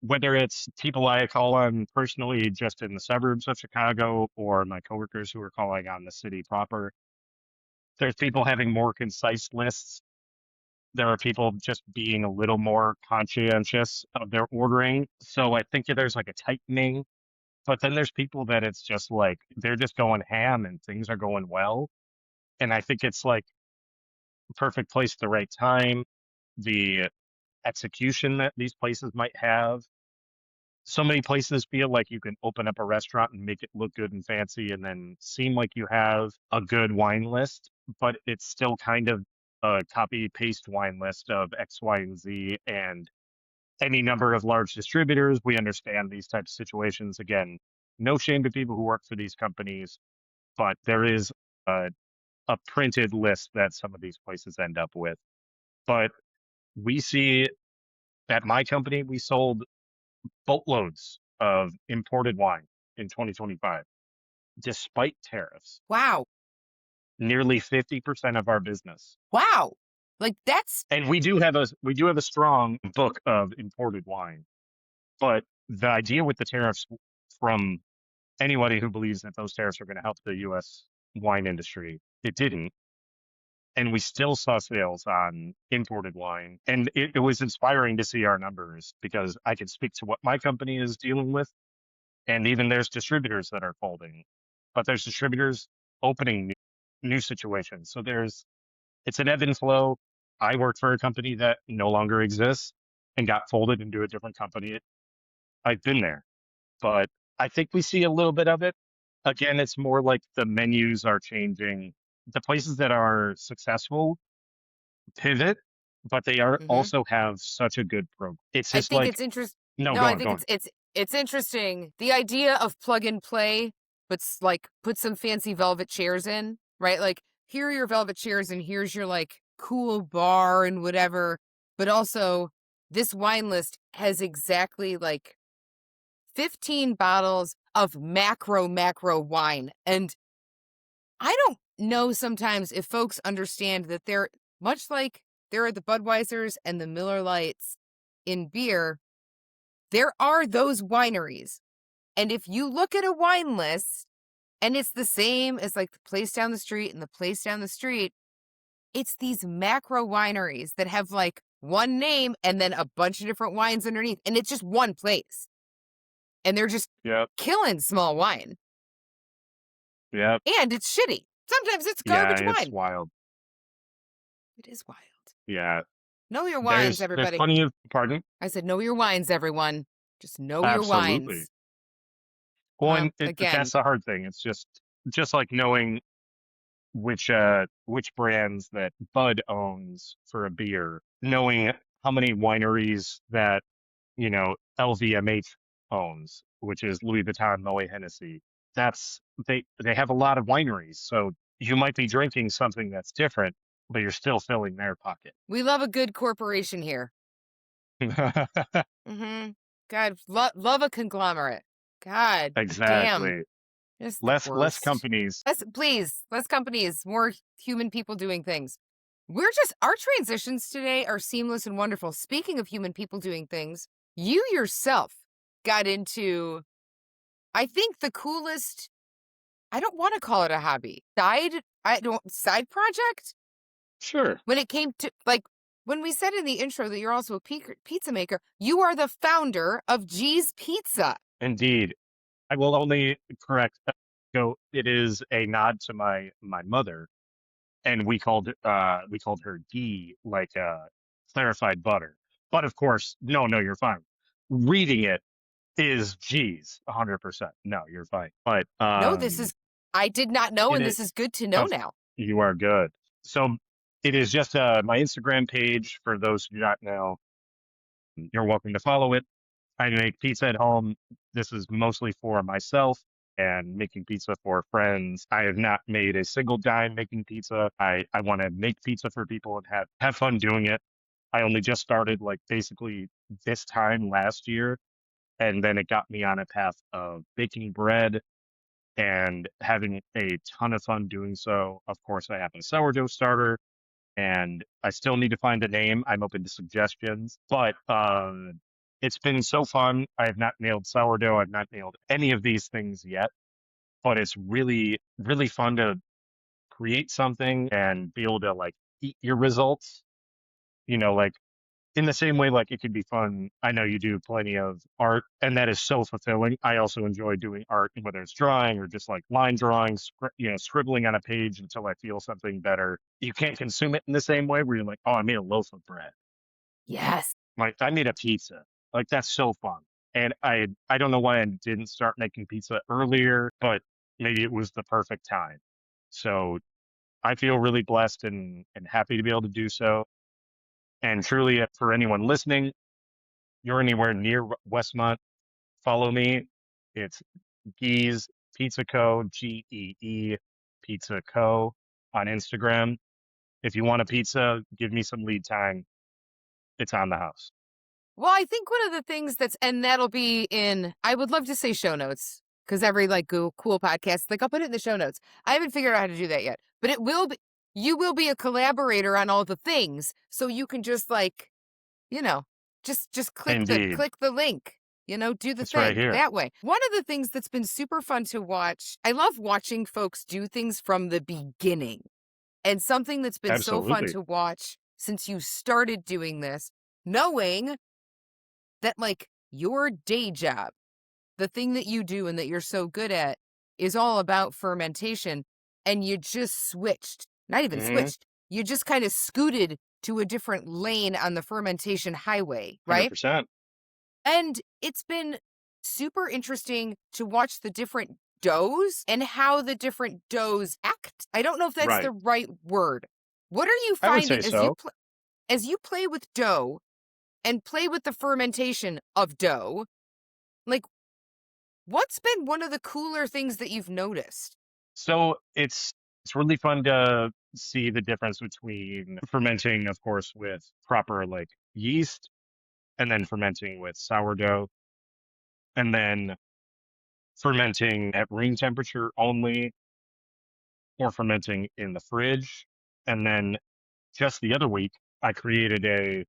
[SPEAKER 2] whether it's people I call on personally just in the suburbs of Chicago, or my coworkers who are calling on the city proper, there's people having more concise lists. There are people just being a little more conscientious of their ordering. So I think there's like a tightening, but then there's people that it's just like they're just going ham and things are going well. And I think it's like perfect place at the right time, the execution that these places might have. So many places feel like you can open up a restaurant and make it look good and fancy and then seem like you have a good wine list, but it's still kind of a copy paste wine list of X, Y, and Z and any number of large distributors. We understand these types of situations. Again, no shame to people who work for these companies, but there is a, a printed list that some of these places end up with. But we see at my company, we sold boatloads of imported wine in 2025, despite tariffs.
[SPEAKER 1] Wow.
[SPEAKER 2] Nearly 50% of our business.
[SPEAKER 1] Wow. Like that's,
[SPEAKER 2] And we do have a strong book of imported wine. But the idea with the tariffs, from anybody who believes that those tariffs are going to help the US wine industry, it didn't. And we still saw sales on imported wine. And it was inspiring to see our numbers, because I can speak to what my company is dealing with. And even there's distributors that are folding, but there's distributors opening new situations. So it's an ebb and flow. I worked for a company that no longer exists and got folded into a different company. I've been there, but I think we see a little bit of it. Again, it's more like the menus are changing. The places that are successful pivot, but they are
[SPEAKER 1] mhm.
[SPEAKER 2] also have such a good program. It's
[SPEAKER 1] I
[SPEAKER 2] just
[SPEAKER 1] think
[SPEAKER 2] like,
[SPEAKER 1] it's interesting.
[SPEAKER 2] no,
[SPEAKER 1] No,
[SPEAKER 2] go
[SPEAKER 1] I
[SPEAKER 2] on, go
[SPEAKER 1] think
[SPEAKER 2] on.
[SPEAKER 1] it's interesting. The idea of plug and play, but like put some fancy velvet chairs in, right? Like here are your velvet chairs and here's your like cool bar and whatever. But also this wine list has exactly like 15 bottles of macro wine. And I don't know sometimes if folks understand that they're much like there are the Budweisers and the Miller Lights in beer. There are those wineries. And if you look at a wine list and it's the same as like the place down the street and the place down the street, it's these macro wineries that have like one name and then a bunch of different wines underneath. And it's just one place. And they're just
[SPEAKER 2] Yep.
[SPEAKER 1] killing small wine.
[SPEAKER 2] Yep.
[SPEAKER 1] And it's shitty. Sometimes it's
[SPEAKER 2] Yeah,
[SPEAKER 1] garbage
[SPEAKER 2] it's
[SPEAKER 1] wine.
[SPEAKER 2] wild.
[SPEAKER 1] It is wild.
[SPEAKER 2] Yeah.
[SPEAKER 1] Know your wines,
[SPEAKER 2] There's
[SPEAKER 1] everybody.
[SPEAKER 2] plenty of pardon?
[SPEAKER 1] I said, know your wines, everyone. Just know your
[SPEAKER 2] Absolutely.
[SPEAKER 1] wines.
[SPEAKER 2] Well, and
[SPEAKER 1] Again,
[SPEAKER 2] that's the hard thing. It's just like knowing which brands that Bud owns for a beer, knowing how many wineries that, LVMH owns, which is Louis Vuitton Moet Hennessy. That's they have a lot of wineries, so you might be drinking something that's different, but you're still filling their pocket.
[SPEAKER 1] we love a good corporation here. Mm-hmm. God, love a conglomerate. God damn.
[SPEAKER 2] Exactly.
[SPEAKER 1] Just the
[SPEAKER 2] Less
[SPEAKER 1] worst.
[SPEAKER 2] companies.
[SPEAKER 1] Less companies, more human people doing things. Our transitions today are seamless and wonderful. Speaking of human people doing things, you yourself got into, I think, the coolest, I don't want to call it a hobby, side project
[SPEAKER 2] Sure.
[SPEAKER 1] when it came to, like, when we said in the intro that you're also a pizza maker, you are the founder of G's Pizza.
[SPEAKER 2] Indeed. I will only correct. So it is a nod to my mother, and we called her G, like clarified butter. But of course, no, you're fine. Reading it is G's 100%. No, you're fine. But
[SPEAKER 1] No, I did not know,
[SPEAKER 2] it
[SPEAKER 1] and
[SPEAKER 2] is
[SPEAKER 1] this is good to know
[SPEAKER 2] of
[SPEAKER 1] now.
[SPEAKER 2] you are good. So it is just my Instagram page for those who do not know. You're welcome to follow it. I make pizza at home. This is mostly for myself and making pizza for friends. I have not made a single dime making pizza. I want to make pizza for people and have fun doing it. I only just started like basically this time last year, and then it got me on a path of baking bread and having a ton of fun doing so. Of course, I have a sourdough starter and I still need to find a name. I'm open to suggestions, but it's been so fun. I have not nailed sourdough. I've not nailed any of these things yet, but it's really, really fun to create something and be able to like eat your results. Like in the same way, like it could be fun. I know you do plenty of art, and that is so fulfilling. I also enjoy doing art, whether it's drawing or just like line drawing, scribbling on a page until I feel something better. You can't consume it in the same way where you're like, oh, I made a loaf of bread.
[SPEAKER 1] Yes.
[SPEAKER 2] Like I made a pizza. Like that's so fun. And I don't know why I didn't start making pizza earlier, but maybe it was the perfect time. So I feel really blessed and happy to be able to do so. And truly, for anyone listening, you're anywhere near Westmont, follow me. It's Gee's Pizza Co. GEE Pizza Co. on Instagram. If you want a pizza, give me some lead time. It's on the house.
[SPEAKER 1] Well, I think one of the things and that'll be in, I would love to say show notes, because every like cool podcast, like I'll put it in the show notes. I haven't figured out how to do that yet, but you will be a collaborator on all the things. So you can just like, you know, just
[SPEAKER 2] Indeed.
[SPEAKER 1] click the link, do the
[SPEAKER 2] It's right
[SPEAKER 1] thing
[SPEAKER 2] here.
[SPEAKER 1] that way. One of the things that's been super fun to watch, I love watching folks do things from the beginning. And something that's been so fun
[SPEAKER 2] Absolutely.
[SPEAKER 1] to watch since you started doing this, knowing that like your day job, the thing that you do and that you're so good at is all about fermentation, and you just switched, not even
[SPEAKER 2] Mm-hmm.
[SPEAKER 1] switched, you just kind of scooted to a different lane on the fermentation highway, right?
[SPEAKER 2] 100%.
[SPEAKER 1] And it's been super interesting to watch the different doughs and how the different doughs act. I don't know if that's
[SPEAKER 2] Right.
[SPEAKER 1] the right word. What are you
[SPEAKER 2] I would say
[SPEAKER 1] finding
[SPEAKER 2] so.
[SPEAKER 1] as you play with dough and play with the fermentation of dough? Like, what's been one of the cooler things that you've noticed?
[SPEAKER 2] So it's really fun to see the difference between fermenting, of course, with proper like yeast and then fermenting with sourdough and then fermenting at room temperature only or fermenting in the fridge. And then just the other week, I created a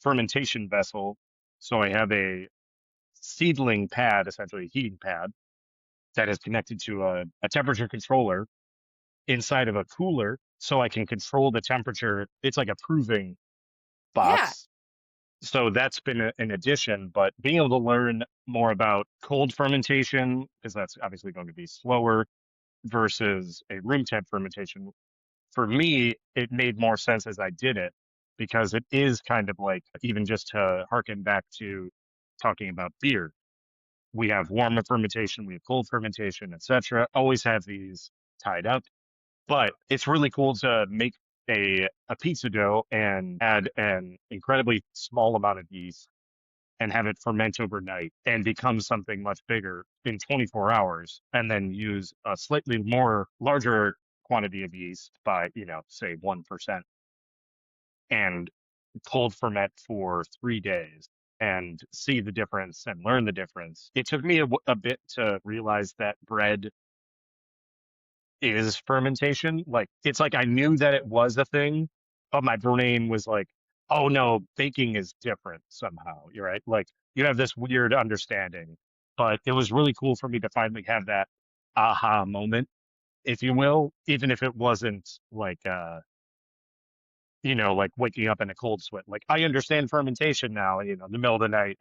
[SPEAKER 2] fermentation vessel. So I have a seedling pad, essentially a heating pad, that is connected to a temperature controller inside of a cooler so I can control the temperature. It's like a proving
[SPEAKER 1] Yeah.
[SPEAKER 2] box. So that's been an addition, but being able to learn more about cold fermentation, because that's obviously going to be slower versus a room temp fermentation, for me, it made more sense as I did it because it is kind of like, even just to harken back to talking about beer, we have warm fermentation, we have cold fermentation, etc. Always have these tied up, but it's really cool to make a pizza dough and add an incredibly small amount of yeast and have it ferment overnight and become something much bigger in 24 hours, and then use a slightly more larger quantity of yeast by, say 1%, and cold ferment for 3 days and see the difference and learn the difference. It took me a bit to realize that bread is fermentation. Like, it's like I knew that it was a thing, but my brain was like, oh no, baking is different somehow. You're right. Like, you have this weird understanding, but it was really cool for me to finally have that aha moment, if you will, even if it wasn't like, like waking up in a cold sweat. Like, I understand fermentation now, in the middle of the night,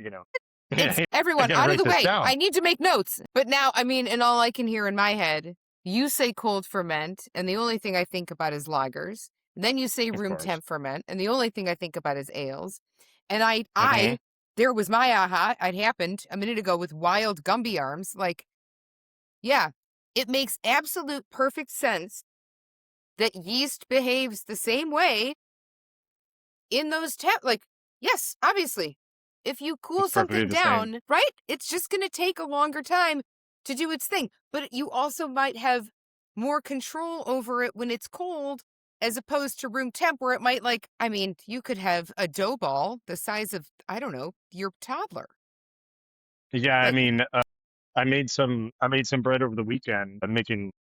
[SPEAKER 1] It's
[SPEAKER 2] I
[SPEAKER 1] everyone
[SPEAKER 2] gotta
[SPEAKER 1] out of
[SPEAKER 2] write
[SPEAKER 1] the
[SPEAKER 2] this
[SPEAKER 1] way.
[SPEAKER 2] down.
[SPEAKER 1] I need to make notes. But now, I mean, and all I can hear in my head, you say cold ferment, and the only thing I think about is lagers. And then you say
[SPEAKER 2] Of
[SPEAKER 1] room
[SPEAKER 2] course.
[SPEAKER 1] temp ferment, and the only thing I think about is ales. And
[SPEAKER 2] Hmm.
[SPEAKER 1] there was my aha. It happened a minute ago with wild Gumby arms. Like, yeah, it makes absolute perfect sense that yeast behaves the same way in those like, yes, obviously, if you cool
[SPEAKER 2] It's perfectly
[SPEAKER 1] something
[SPEAKER 2] the same.
[SPEAKER 1] down, right, it's just going to take a longer time to do its thing, but you also might have more control over it when it's cold as opposed to room temp where it might, like, I mean, you could have a dough ball the size of, I don't know, your toddler.
[SPEAKER 2] Yeah, I
[SPEAKER 1] Like,
[SPEAKER 2] mean, I made some bread over the weekend. I'm making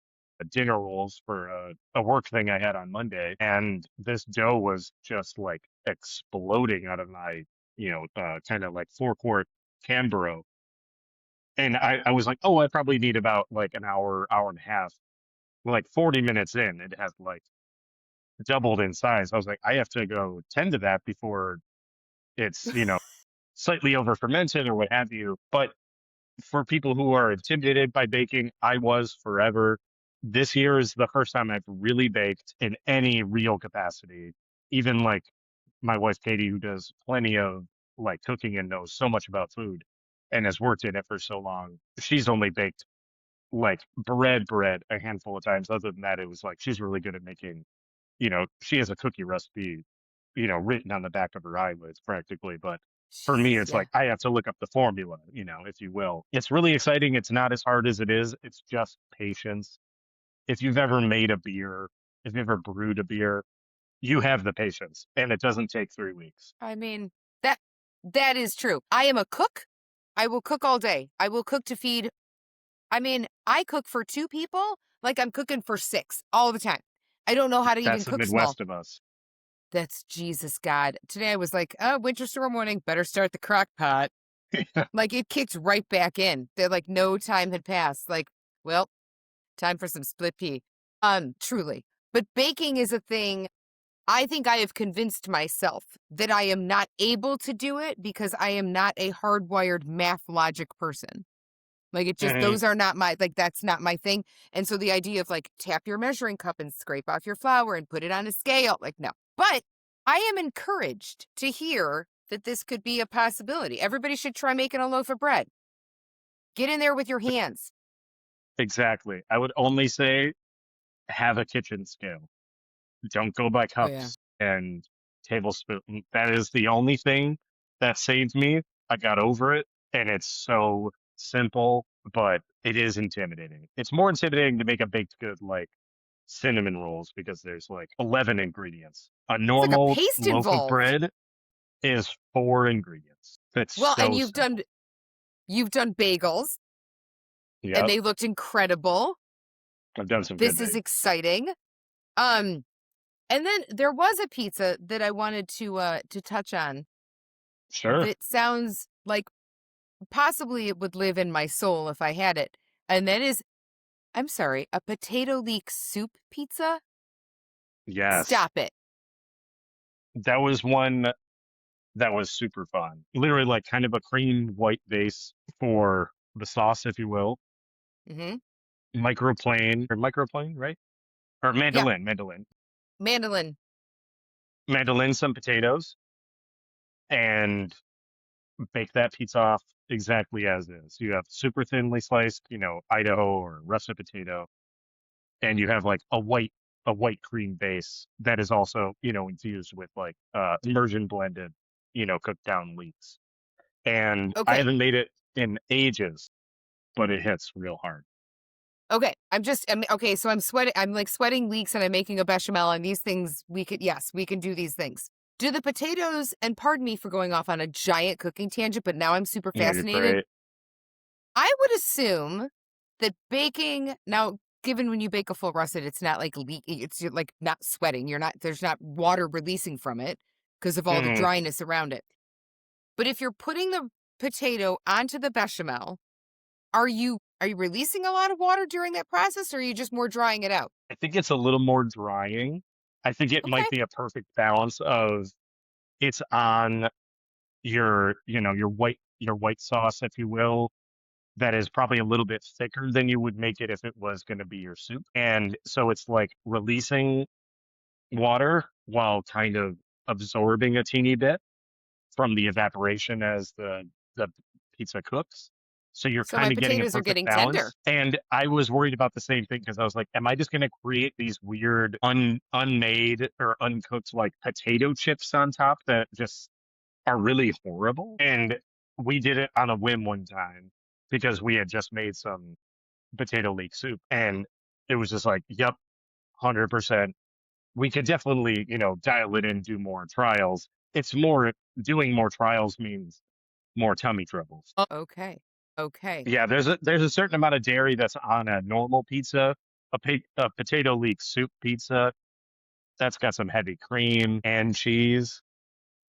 [SPEAKER 2] dinner rolls for a work thing I had on Monday, and this dough was just like exploding out of my, kind of like forecourt Canberra. And I was like, oh, I probably need about like an hour, hour and a half. Well, like 40 minutes in, it has like doubled in size. I was like, I have to go tend to that before it's, slightly over fermented or what have you. But for people who are intimidated by baking, I was forever. This year is the first time I've really baked in any real capacity. Even like my wife Katie, who does plenty of like cooking and knows so much about food and has worked in it for so long, she's only baked like bread a handful of times. Other than that, it was like she's really good at making, she has a cookie recipe, written on the back of her eyelids practically. But for me, it's
[SPEAKER 1] yeah,
[SPEAKER 2] like I have to look up the formula, if you will. It's really exciting. It's not as hard as it is. It's just patience. If you've ever made a beer, if you've ever brewed a beer, you have the patience, and it doesn't take 3 weeks.
[SPEAKER 1] I mean, that that is true. I am a cook. I will cook all day. I will cook to feed. I mean, I cook for two people like I'm cooking for six all the time. I don't know how to even
[SPEAKER 2] That's the
[SPEAKER 1] cook small.
[SPEAKER 2] Midwest of us.
[SPEAKER 1] That's Jesus God. Today I was like, oh, winter storm warning, better start the crock pot. Like, it kicked right back in. They're like, no time had passed. Like, well, time for some split pea. Truly. But baking is a thing. I think I have convinced myself that I am not able to do it because I am not a hardwired math logic person. Like, it just,
[SPEAKER 2] Hmm.
[SPEAKER 1] those are not my, like, that's not my thing. And so the idea of like, tap your measuring cup and scrape off your flour and put it on a scale, like, no. But I am encouraged to hear that this could be a possibility. Everybody should try making a loaf of bread. Get in there with your hands.
[SPEAKER 2] Exactly. I would only say have a kitchen scale. Don't go by
[SPEAKER 1] Oh, yeah.
[SPEAKER 2] cups and tablespoon. That is the only thing that saved me. I got over it, and it's so simple, but it is intimidating. It's more intimidating to make a baked good like cinnamon rolls because there's like 11 ingredients. A
[SPEAKER 1] It's like a
[SPEAKER 2] normal
[SPEAKER 1] paste
[SPEAKER 2] loaf of
[SPEAKER 1] involved.
[SPEAKER 2] bread is 4 ingredients. That's
[SPEAKER 1] Well, and
[SPEAKER 2] so simple.
[SPEAKER 1] you've done bagels and
[SPEAKER 2] Yep.
[SPEAKER 1] they looked incredible.
[SPEAKER 2] I've done some good
[SPEAKER 1] This is
[SPEAKER 2] bagels.
[SPEAKER 1] exciting. Um, And then there was a pizza that I wanted to touch on
[SPEAKER 2] Sure.
[SPEAKER 1] that sounds like possibly it would live in my soul if I had it. And that is, I'm sorry, a potato leek soup pizza?
[SPEAKER 2] Yes.
[SPEAKER 1] Stop it.
[SPEAKER 2] That was one that was super fun. Literally like kind of a cream white base for the sauce, if you will.
[SPEAKER 1] Mhm.
[SPEAKER 2] Microplane, right? Or
[SPEAKER 1] Yeah, mandolin.
[SPEAKER 2] mandolin, some potatoes, and bake that pizza off exactly as is. You have super thinly sliced, Idaho or russet potato, and you have like a white cream base that is also, infused with like immersion blended, cooked down leeks. And I
[SPEAKER 1] Okay.
[SPEAKER 2] haven't made it in ages, but it hits real hard.
[SPEAKER 1] Okay. Okay, so I'm sweating, I'm like sweating leaks and I'm making a bechamel and these things yes, we can do these things. Do the potatoes, and pardon me for going off on a giant cooking tangent, but now I'm super
[SPEAKER 2] No, you're
[SPEAKER 1] fascinated.
[SPEAKER 2] great.
[SPEAKER 1] I would assume that baking now, given when you bake a full russet, it's not like it's like not sweating. There's not water releasing from it because of all the
[SPEAKER 2] Mhm.
[SPEAKER 1] dryness around it. But if you're putting the potato onto the bechamel, are you releasing a lot of water during that process, or are you just more drying it out?
[SPEAKER 2] I think it's a little more drying. I think it
[SPEAKER 1] Okay.
[SPEAKER 2] might be a perfect balance of it's on your white sauce, if you will, that is probably a little bit thicker than you would make it if it was going to be your soup. And so it's like releasing water while kind of absorbing a teeny bit from the evaporation as the pizza cooks. So you're
[SPEAKER 1] So my
[SPEAKER 2] kind of getting a
[SPEAKER 1] potatoes are
[SPEAKER 2] perfect
[SPEAKER 1] getting tender.
[SPEAKER 2] balance. And I was worried about the same thing because I was like, am I just going to create these weird unmade or uncooked like potato chips on top that just are really horrible? And we did it on a whim one time because we had just made some potato leek soup and it was just like, yep, 100%. We could definitely, dial it in, do more trials. It's more doing more trials means more tummy troubles.
[SPEAKER 1] Oh, okay. Okay.
[SPEAKER 2] Yeah, there's a certain amount of dairy that's on a normal pizza, a potato leek soup pizza that's got some heavy cream and cheese.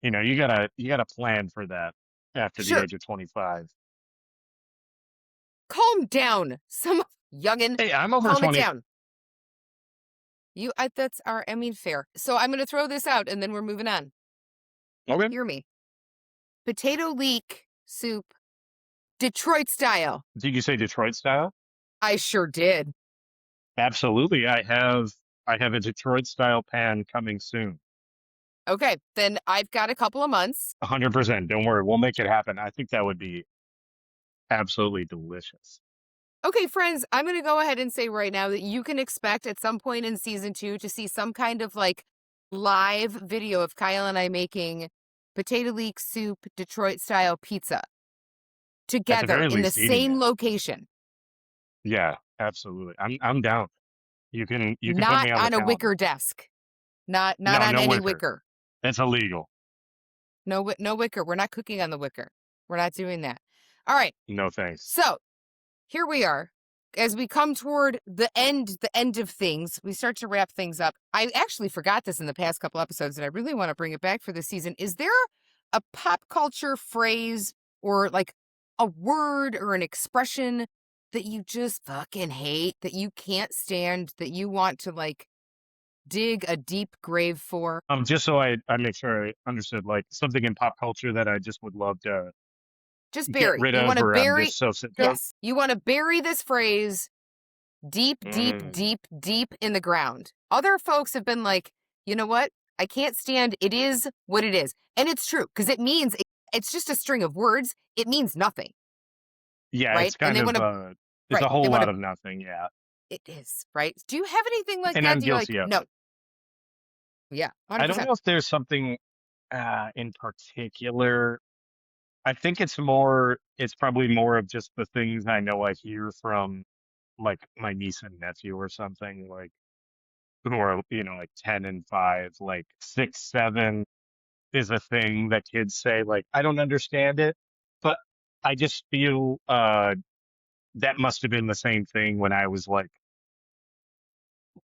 [SPEAKER 2] You gotta plan for that after the
[SPEAKER 1] Sure.
[SPEAKER 2] age of 25.
[SPEAKER 1] Calm down. Some youngin.
[SPEAKER 2] Hey, I'm over
[SPEAKER 1] Calm it
[SPEAKER 2] 20.
[SPEAKER 1] down. That's our, I mean, fair. So I'm going to throw this out and then we're moving on.
[SPEAKER 2] Okay.
[SPEAKER 1] Hear me. Potato leek soup, Detroit style.
[SPEAKER 2] Did you say Detroit style?
[SPEAKER 1] I sure did.
[SPEAKER 2] Absolutely. I have a Detroit style pan coming soon.
[SPEAKER 1] Okay, then I've got a couple of months.
[SPEAKER 2] 100%. Don't worry, we'll make it happen. I think that would be absolutely delicious.
[SPEAKER 1] Okay, friends, I'm going to go ahead and say right now that you can expect at some point in season 2 to see some kind of like live video of Kyle and I making potato leek soup, Detroit style pizza
[SPEAKER 2] At the
[SPEAKER 1] together
[SPEAKER 2] very
[SPEAKER 1] in the
[SPEAKER 2] least, eating
[SPEAKER 1] same
[SPEAKER 2] it.
[SPEAKER 1] location,
[SPEAKER 2] Yeah, absolutely. I'm down. You can put
[SPEAKER 1] not
[SPEAKER 2] me on the
[SPEAKER 1] on a
[SPEAKER 2] calendar.
[SPEAKER 1] wicker desk, not
[SPEAKER 2] No,
[SPEAKER 1] on
[SPEAKER 2] no
[SPEAKER 1] any
[SPEAKER 2] wicker.
[SPEAKER 1] wicker.
[SPEAKER 2] It's illegal.
[SPEAKER 1] No wicker. We're not cooking on the wicker. We're not doing that. All right.
[SPEAKER 2] No thanks.
[SPEAKER 1] So here we are. As we come toward the end of things, we start to wrap things up. I actually forgot this in the past couple episodes, and I really want to bring it back for this season. Is there a pop culture phrase or like a word or an expression that you just fucking hate, that you can't stand, that you want to like dig a deep grave for?
[SPEAKER 2] Just so I make sure I understood, like something in pop culture that I just would love to
[SPEAKER 1] Just
[SPEAKER 2] get
[SPEAKER 1] bury.
[SPEAKER 2] rid
[SPEAKER 1] You
[SPEAKER 2] of,
[SPEAKER 1] want to
[SPEAKER 2] or I'm
[SPEAKER 1] bury,
[SPEAKER 2] just so sick of.
[SPEAKER 1] yes, you want to bury this phrase deep, deep,
[SPEAKER 2] Mm.
[SPEAKER 1] deep, deep in the ground. Other folks have been like, you know what? I can't stand it is what it is. And it's true because it's just a string of words. It means nothing,
[SPEAKER 2] Yeah,
[SPEAKER 1] right?
[SPEAKER 2] it's
[SPEAKER 1] And
[SPEAKER 2] kind of it's a
[SPEAKER 1] they
[SPEAKER 2] whole
[SPEAKER 1] want
[SPEAKER 2] lot
[SPEAKER 1] to,
[SPEAKER 2] of nothing. Yeah,
[SPEAKER 1] it is, right? Do you have anything like
[SPEAKER 2] and
[SPEAKER 1] that?
[SPEAKER 2] I'm
[SPEAKER 1] Do you like,
[SPEAKER 2] guilty of
[SPEAKER 1] no,
[SPEAKER 2] it.
[SPEAKER 1] yeah,
[SPEAKER 2] I don't
[SPEAKER 1] 100%.
[SPEAKER 2] know if there's something in particular. I think it's probably more of just the things I know I hear from like my niece and nephew or something, like who are, like 10 and 5, like 6, 7 is a thing that kids say, like, I don't understand it, but I just feel that must have been the same thing when I was like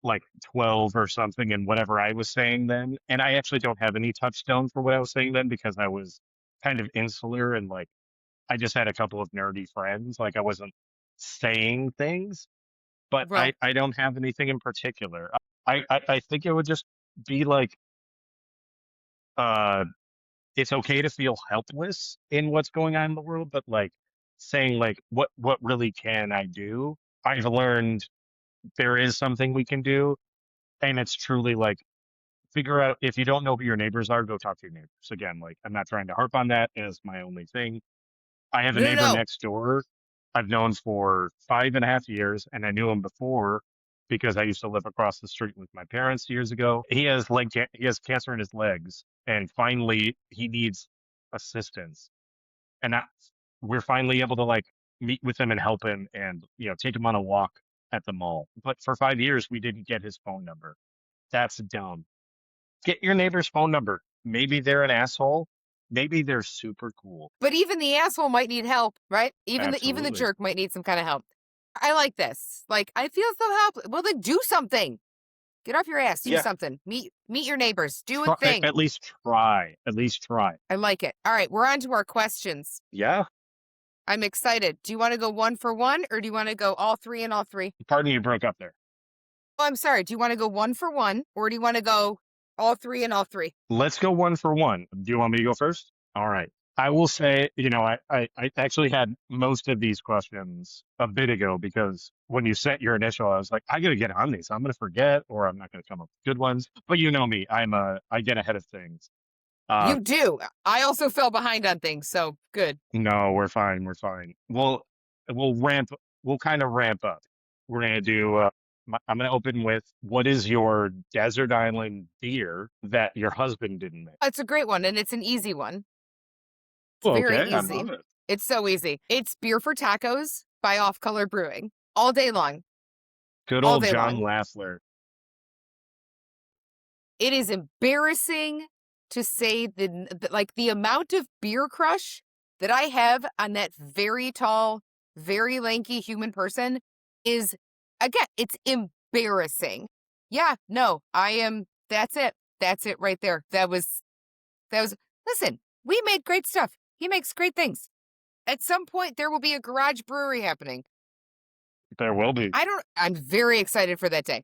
[SPEAKER 2] like 12 or something and whatever I was saying then. And I actually don't have any touchstone for what I was saying then because I was kind of insular and like I just had a couple of nerdy friends. Like I wasn't saying things, but
[SPEAKER 1] Well,
[SPEAKER 2] I don't have anything in particular. I think it would just be like uh it's okay to feel helpless in what's going on in the world, but like saying like what really can I do? I've learned there is something we can do, and it's truly like figure out if you don't know who your neighbors are, go talk to your neighbors. Again, like I'm not trying to harp on that as my only thing. I have a
[SPEAKER 1] no, no,
[SPEAKER 2] neighbor
[SPEAKER 1] no.
[SPEAKER 2] next door I've known for 5.5 years, and I knew him before because I used to live across the street with my parents years ago. He has cancer in his legs, and finally he needs assistance. And we're finally able to like meet with him and help him, and take him on a walk at the mall. But for 5 years we didn't get his phone number. That's dumb. Get your neighbor's phone number. Maybe they're an asshole. Maybe they're super cool.
[SPEAKER 1] But even the asshole might need help, right? Even the
[SPEAKER 2] Absolutely.
[SPEAKER 1] jerk might need some kind of help. I like this. Like, I feel so helpless. Well, then do something. Get off your ass. Do
[SPEAKER 2] Yeah.
[SPEAKER 1] something. Meet your neighbors. Do a
[SPEAKER 2] Try,
[SPEAKER 1] thing.
[SPEAKER 2] at least try. At least try.
[SPEAKER 1] I like it. All right, we're on to our questions.
[SPEAKER 2] Yeah.
[SPEAKER 1] I'm excited. Do you want to go one for one, or do you want to go all three and all three?
[SPEAKER 2] Pardon, you broke up there.
[SPEAKER 1] Oh, I'm sorry. Do you want to go one for one, or do you want to go all three and all three?
[SPEAKER 2] Let's go one for one. Do you want me to go first? All right. I will say, I actually had most of these questions a bit ago because when you sent your initial, I was like, I gotta get on these. I'm gonna forget, or I'm not gonna come up with good ones. But you know me, I get ahead of things. Uh,
[SPEAKER 1] You do. I also fell behind on things, so good.
[SPEAKER 2] no, we're fine. We're fine. We'll ramp. We'll kind of ramp up. We're gonna do. I'm gonna open with what is your desert island beer that your husband didn't make?
[SPEAKER 1] It's a great one, and it's an easy one. It's
[SPEAKER 2] Oh,
[SPEAKER 1] very
[SPEAKER 2] okay, I
[SPEAKER 1] easy.
[SPEAKER 2] love it.
[SPEAKER 1] It's so easy. It's Beer for Tacos by Off Color Brewing. All day long.
[SPEAKER 2] Good
[SPEAKER 1] All
[SPEAKER 2] old
[SPEAKER 1] day
[SPEAKER 2] John
[SPEAKER 1] long.
[SPEAKER 2] Lassler.
[SPEAKER 1] It is embarrassing to say the amount of beer crush that I have on that very tall, very lanky human person is, again, it's embarrassing. Yeah, no, I am. That's it. That's it right there. Listen, we made great stuff. He makes great things. At some point, there will be a garage brewery happening.
[SPEAKER 2] There will be.
[SPEAKER 1] I'm very excited for that day.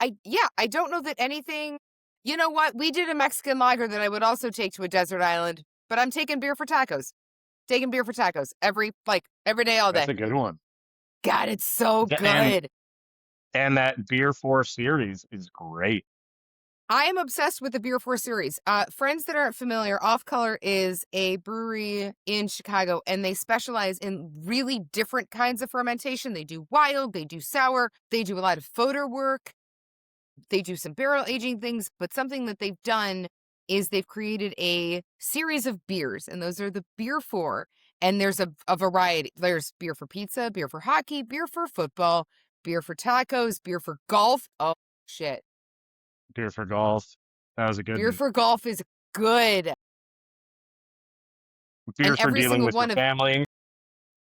[SPEAKER 1] I don't know that anything, you know what? We did a Mexican lager that I would also take to a desert island, but I'm taking Beer for Tacos. Taking Beer for Tacos every day, all
[SPEAKER 2] That's
[SPEAKER 1] day.
[SPEAKER 2] a good one.
[SPEAKER 1] God, it's so
[SPEAKER 2] And
[SPEAKER 1] good.
[SPEAKER 2] that Beer 4 series is great.
[SPEAKER 1] I am obsessed with the Beer 4 series. Friends that aren't familiar, Off Color is a brewery in Chicago, and they specialize in really different kinds of fermentation. They do wild, they do sour, they do a lot of photo work. They do some barrel aging things, but something that they've done is they've created a series of beers, and those are the Beer 4. And there's a variety. There's beer for pizza, beer for hockey, beer for football, beer for tacos, beer for golf. Oh, shit.
[SPEAKER 2] Beer for golf. That was a good
[SPEAKER 1] Beer
[SPEAKER 2] one.
[SPEAKER 1] for golf is good. And
[SPEAKER 2] Beer for
[SPEAKER 1] every
[SPEAKER 2] dealing
[SPEAKER 1] single
[SPEAKER 2] with your
[SPEAKER 1] one of
[SPEAKER 2] family.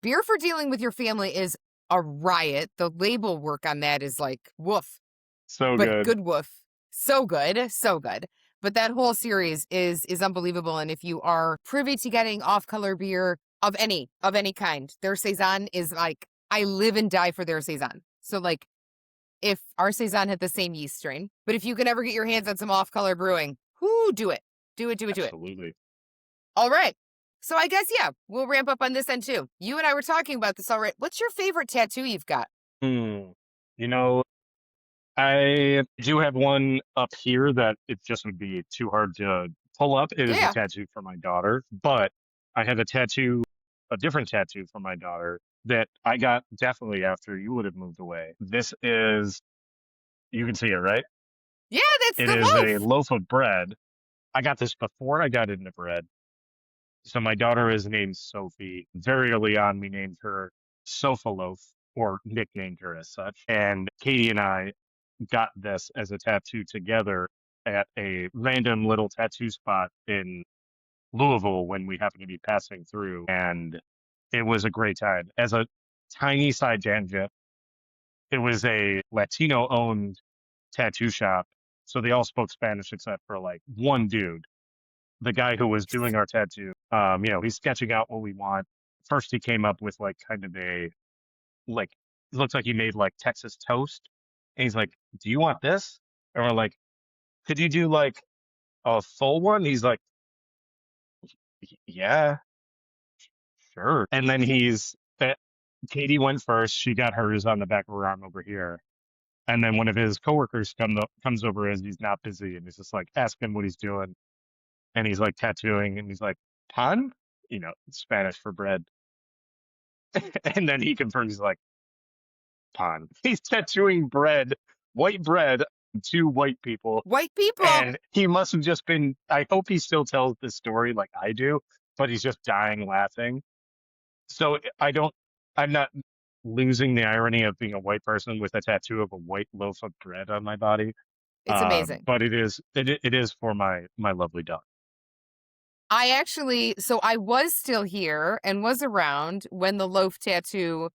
[SPEAKER 1] beer for dealing with your family is a riot. The label work on that is like woof.
[SPEAKER 2] So
[SPEAKER 1] But
[SPEAKER 2] good.
[SPEAKER 1] good woof. So good, so good. But that whole series is unbelievable. And if you are privy to getting off color beer of any kind, their saison is like, I live and die for their saison. So like, if our saison had the same yeast strain, but if you can ever get your hands on some off color brewing, whoo, do it, do it, do it, do it.
[SPEAKER 2] Absolutely.
[SPEAKER 1] All right. So I guess yeah, we'll ramp up on this end too. You and I were talking about this already. What's your favorite tattoo you've got?
[SPEAKER 2] Hmm. You know, I do have one up here that it just would be too hard to pull up. It is a
[SPEAKER 1] Yeah.
[SPEAKER 2] tattoo for my daughter, but I have a different tattoo for my daughter that I got definitely after you would have moved away. You can see it, right?
[SPEAKER 1] Yeah, that's
[SPEAKER 2] It
[SPEAKER 1] the
[SPEAKER 2] is a
[SPEAKER 1] loaf.
[SPEAKER 2] loaf of bread. I got this before I got into bread. So my daughter is named Sophie. Very early on, we named her Sofa Loaf, or nicknamed her as such. And Katie and I got this as a tattoo together at a random little tattoo spot in Louisville when we happened to be passing through. And it was a great time. As a tiny side tangent, it was a Latino owned tattoo shop. So they all spoke Spanish except for like one dude, the guy who was doing our tattoo. He's sketching out what we want. First, he came up with like kind of a like it looks like he made like Texas toast, and he's like, "Do you want this?" And we're like, "Could you do like a full one?" He's like, "Yeah, sure." And then Katie went first. She got hers on the back of her arm over here. And then one of his coworkers comes over as he's not busy, and he's just like, ask him what he's doing. And he's like tattooing, and he's like, pan? Spanish for bread. And then he confirms, he's like, pan. He's tattooing bread, white bread, to white people.
[SPEAKER 1] White people.
[SPEAKER 2] And he must have just been, I hope he still tells this story like I do, but he's just dying laughing. So I'm not losing the irony of being a white person with a tattoo of a white loaf of bread on my body.
[SPEAKER 1] It's amazing.
[SPEAKER 2] But it is for my lovely dog.
[SPEAKER 1] So I was still here and was around when the loaf tattoo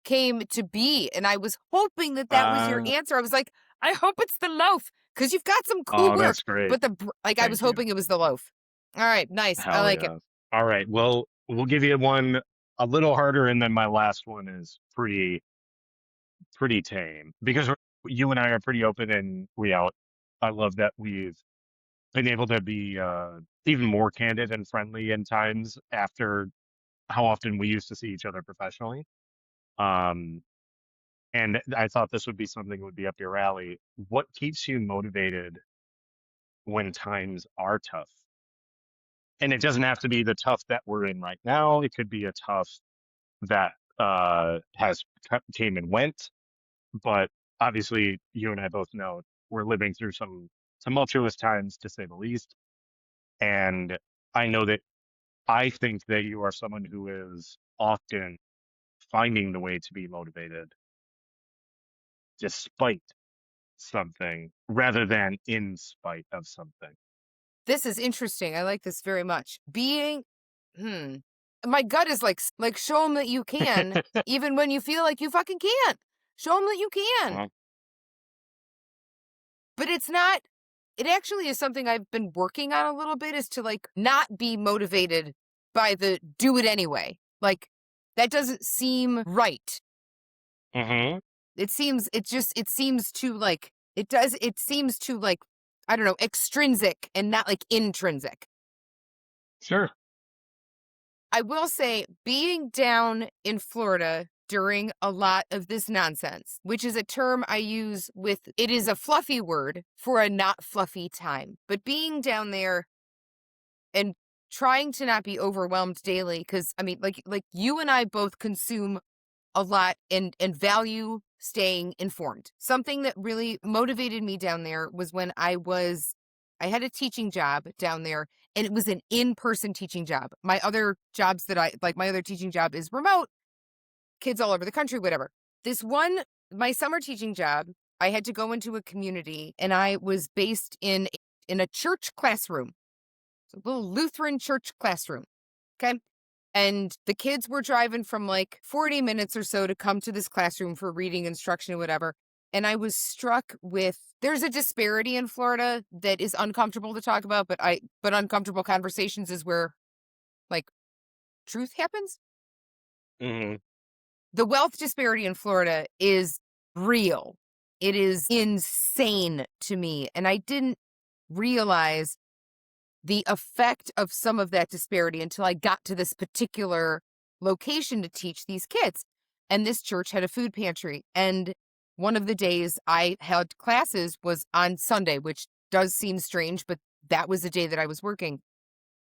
[SPEAKER 1] came to be. And I was hoping that was your answer. I was like, I hope it's the loaf because you've got some cool
[SPEAKER 2] Oh,
[SPEAKER 1] work.
[SPEAKER 2] that's great.
[SPEAKER 1] But I was
[SPEAKER 2] Thank you.
[SPEAKER 1] hoping it was the loaf. All right. Nice. I
[SPEAKER 2] Hell
[SPEAKER 1] like
[SPEAKER 2] yeah.
[SPEAKER 1] it.
[SPEAKER 2] All right. Well, we'll give you one a little harder, and then my last one is pretty tame because you and I are pretty open and I love that we've been able to be even more candid and friendly in times after how often we used to see each other professionally. Um, and I thought this would be something that would be up your alley. What keeps you motivated when times are tough? And it doesn't have to be the tough that we're in right now. It could be a tough that has came and went. But obviously, you and I both know we're living through some tumultuous times, to say the least. And I know that I think that you are someone who is often finding the way to be motivated despite something rather than in spite of something.
[SPEAKER 1] This is interesting. I like this very much. My gut is like show them that you can, even when you feel like you fucking can't. Show them that you can.
[SPEAKER 2] Uh-huh.
[SPEAKER 1] But it actually is something I've been working on a little bit is to like not be motivated by the do it anyway. Like that doesn't seem right.
[SPEAKER 2] Mm-hmm.
[SPEAKER 1] It seems too like, I don't know, extrinsic and not like intrinsic.
[SPEAKER 2] Sure.
[SPEAKER 1] I will say being down in Florida during a lot of this nonsense, which is a term I use it is a fluffy word for a not fluffy time, but being down there and trying to not be overwhelmed daily, because I mean, like you and I both consume a lot and value staying informed. Something that really motivated me down there was when I had a teaching job down there, and it was an in-person teaching job. My other teaching job is remote, kids all over the country, whatever. My summer teaching job, I had to go into a community, and I was based in a church classroom. It's a little Lutheran church classroom. Okay. And the kids were driving from like 40 minutes or so to come to this classroom for reading instruction or whatever. And I was struck with, there's a disparity in Florida that is uncomfortable to talk about, but uncomfortable conversations is where like truth happens.
[SPEAKER 2] Mm-hmm.
[SPEAKER 1] The wealth disparity in Florida is real. It is insane to me. And I didn't realize the effect of some of that disparity until I got to this particular location to teach these kids. And this church had a food pantry. And one of the days I had classes was on Sunday, which does seem strange, but that was the day that I was working.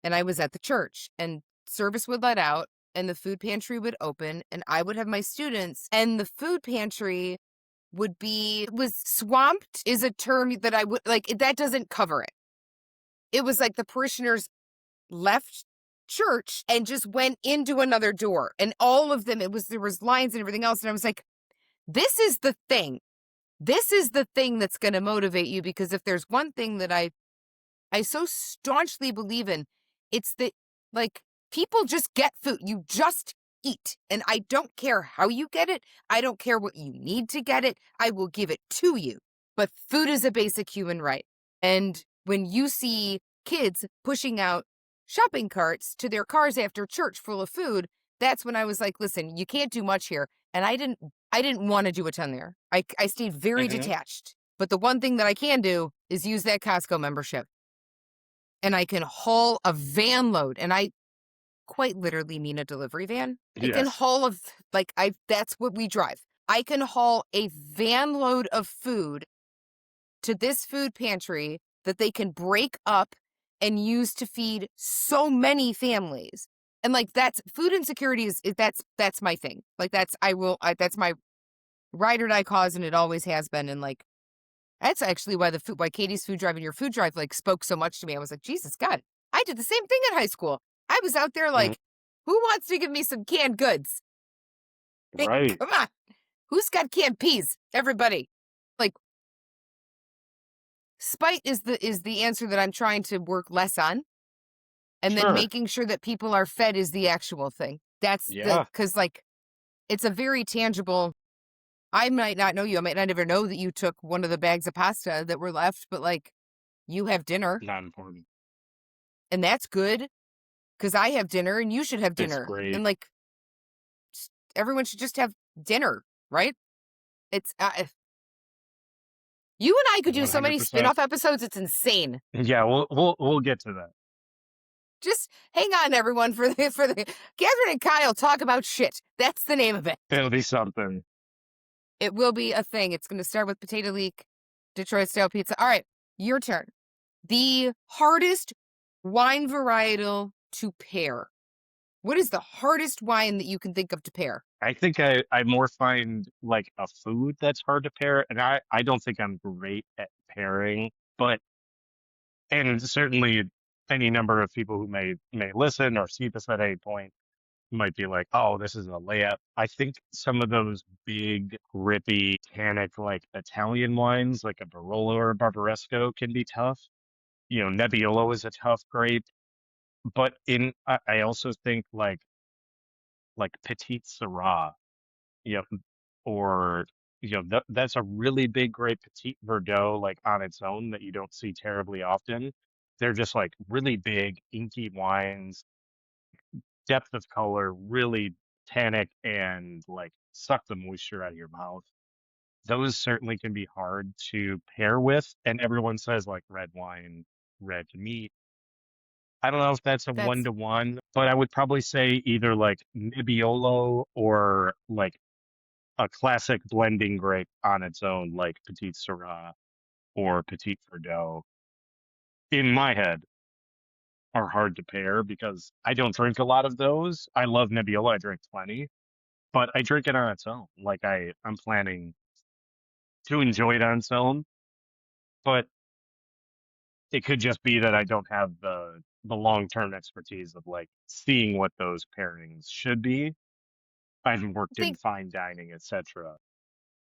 [SPEAKER 1] And I was at the church, and service would let out and the food pantry would open and I would have my students, and the food pantry was swamped is a term that I would like, that doesn't cover it. It was like the parishioners left church and just went into another door, and all of them, there was lines and everything else. And I was like, this is the thing. This is the thing that's going to motivate you, because if there's one thing that I so staunchly believe in, it's that like people just get food. You just eat. And I don't care how you get it. I don't care what you need to get it. I will give it to you. But food is a basic human right. And when you see kids pushing out shopping carts to their cars after church full of food, that's when I was like, listen, you can't do much here. And I didn't want to do a ton there. I stayed very
[SPEAKER 2] Hmm.
[SPEAKER 1] detached. But the one thing that I can do is use that Costco membership. And I can haul a van load. And I quite literally mean a delivery van. I can
[SPEAKER 2] Yes.
[SPEAKER 1] haul that's what we drive. I can haul a van load of food to this food pantry that they can break up and use to feed so many families. And like that's food insecurity that's my thing. Like that's my ride or die cause, and it always has been. And like that's actually why Katie's food drive and your food drive like spoke so much to me. I was like, Jesus God, I did the same thing in high school. I was out there
[SPEAKER 2] Mhm.
[SPEAKER 1] like, who wants to give me some canned goods? Hey,
[SPEAKER 2] Right.
[SPEAKER 1] come on. Who's got canned peas? Everybody. Like spite is the answer that I'm trying to work less on. And then
[SPEAKER 2] Sure.
[SPEAKER 1] making sure that people are fed is the actual thing. That's
[SPEAKER 2] Yeah.
[SPEAKER 1] cause like it's a very tangible. I might not know you. I might not ever know that you took one of the bags of pasta that were left, but like you have dinner
[SPEAKER 2] Not important.
[SPEAKER 1] and that's good because I have dinner and you should have
[SPEAKER 2] It's
[SPEAKER 1] dinner.
[SPEAKER 2] great.
[SPEAKER 1] And like everyone should just have dinner, right? It's you and I could do so many
[SPEAKER 2] 100%.
[SPEAKER 1] spin-off episodes. It's insane.
[SPEAKER 2] Yeah, we'll get to that.
[SPEAKER 1] Just hang on, everyone, for the Catherine and Kyle talk about shit. That's the name of it.
[SPEAKER 2] It'll be something.
[SPEAKER 1] It will be a thing. It's going to start with potato leek, Detroit style pizza. All right, your turn. The hardest wine varietal to pair. What is the hardest wine that you can think of to pair?
[SPEAKER 2] I think I more find like a food that's hard to pair, and I don't think I'm great at pairing, but and certainly any number of people who may listen or see this at any point might be like, oh, this is a layup. I think some of those big, grippy, tannic, like Italian wines, like a Barolo or a Barbaresco, can be tough. You know, Nebbiolo is a tough grape, but I also think like Petite Syrah, you know, or that's a really big grape, Petite Verdot, like on its own that you don't see terribly often. They're just like really big, inky wines, depth of color, really tannic, and like suck the moisture out of your mouth. Those certainly can be hard to pair with, and everyone says like red wine, red meat. I don't know if that's a one
[SPEAKER 1] That's
[SPEAKER 2] to one, but I would probably say either like Nebbiolo or like a classic blending grape on its own, like Petite Syrah or Petite Verdot, in my head, are hard to pair because I don't drink a lot of those. I love Nebbiolo, I drink plenty, but I drink it on its own. Like I'm planning to enjoy it on its own, but it could just be that I don't have the long-term expertise of like seeing what those pairings should be. I haven't worked in
[SPEAKER 1] think
[SPEAKER 2] fine dining, etc.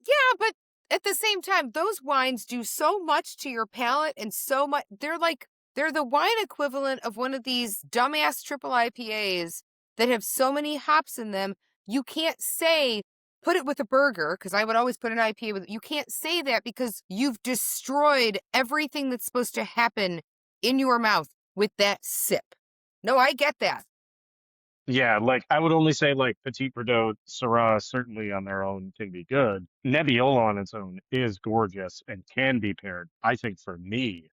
[SPEAKER 1] yeah, but at the same time, those wines do so much to your palate and so much. They're the wine equivalent of one of these dumbass triple IPAs that have so many hops in them. You can't say put it with a burger because I would always put an IPA with. You can't say that because you've destroyed everything that's supposed to happen in your mouth with that sip. No, I get that.
[SPEAKER 2] Yeah, like I would only say like Petit Verdot, Syrah certainly on their own can be good. Nebbiolo on its own is gorgeous and can be paired. I think for me,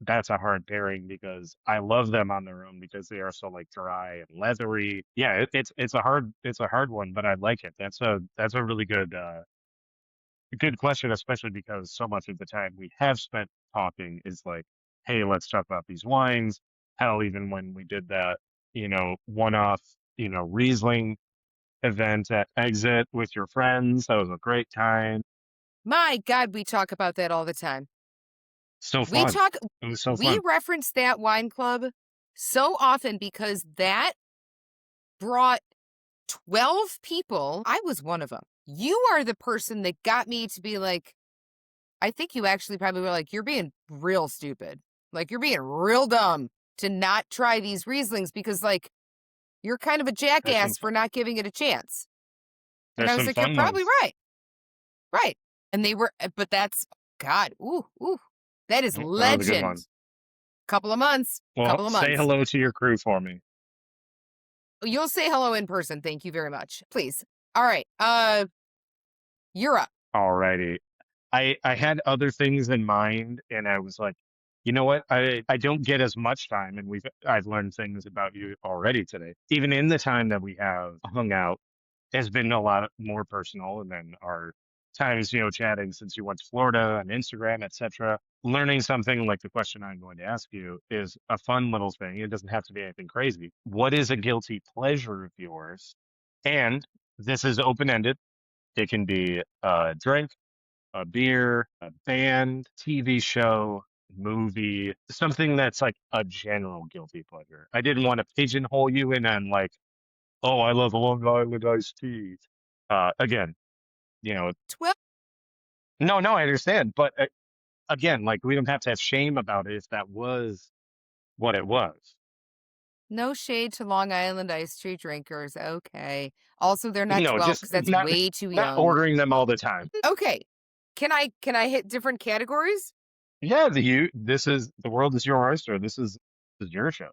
[SPEAKER 2] that's a hard pairing because I love them on their own because they are so like dry and leathery. Yeah, it's a hard one, but I like it. That's a really good question, especially because so much of the time we have spent talking is like, hey, let's talk about these wines. Hell, even when we did that, one-off, Riesling event at Exit with your friends, that was a great time.
[SPEAKER 1] My God, we talk about that all the time.
[SPEAKER 2] So
[SPEAKER 1] We
[SPEAKER 2] fun.
[SPEAKER 1] talk,
[SPEAKER 2] It was so
[SPEAKER 1] we
[SPEAKER 2] fun.
[SPEAKER 1] reference that wine club so often because that brought 12 people. I was one of them. You are the person that got me to be like, I think you actually probably were like, you're being real stupid. Like, you're being real dumb to not try these Rieslings because, like, You're kind of a
[SPEAKER 2] There's some
[SPEAKER 1] jackass for not giving it a chance. And
[SPEAKER 2] there's
[SPEAKER 1] I was
[SPEAKER 2] some
[SPEAKER 1] like, you're
[SPEAKER 2] fun
[SPEAKER 1] probably
[SPEAKER 2] ones.
[SPEAKER 1] right. Right. And they were, but that's, God, ooh, that is
[SPEAKER 2] That was a good
[SPEAKER 1] legend.
[SPEAKER 2] one.
[SPEAKER 1] Couple of months,
[SPEAKER 2] Well,
[SPEAKER 1] couple of
[SPEAKER 2] say
[SPEAKER 1] months.
[SPEAKER 2] hello to your crew for me.
[SPEAKER 1] You'll say hello in person. Thank you very much. Please. All right. You're up.
[SPEAKER 2] Alrighty. I had other things in mind, and I was like, you know what? I don't get as much time, and I've learned things about you already today. Even in the time that we have hung out, has been a lot more personal, and then our times, chatting since you went to Florida on Instagram, etc. Learning something like the question I'm going to ask you is a fun little thing. It doesn't have to be anything crazy. What is a guilty pleasure of yours? And this is open ended. It can be a drink, a beer, a band, TV show, movie, something that's like a general guilty pleasure. I didn't want to pigeonhole you in on like, oh, I love Long Island iced tea. Again, you know,
[SPEAKER 1] 12.
[SPEAKER 2] no, I understand, but again, like we don't have to have shame about it if that was what it was.
[SPEAKER 1] No shade to Long Island iced tea drinkers. Okay. Also, they're not
[SPEAKER 2] No,
[SPEAKER 1] 12
[SPEAKER 2] just
[SPEAKER 1] because that's way too
[SPEAKER 2] not
[SPEAKER 1] young.
[SPEAKER 2] ordering them all the time.
[SPEAKER 1] Okay. Can I hit different categories?
[SPEAKER 2] Yeah, this is the world is your oyster. This is your show.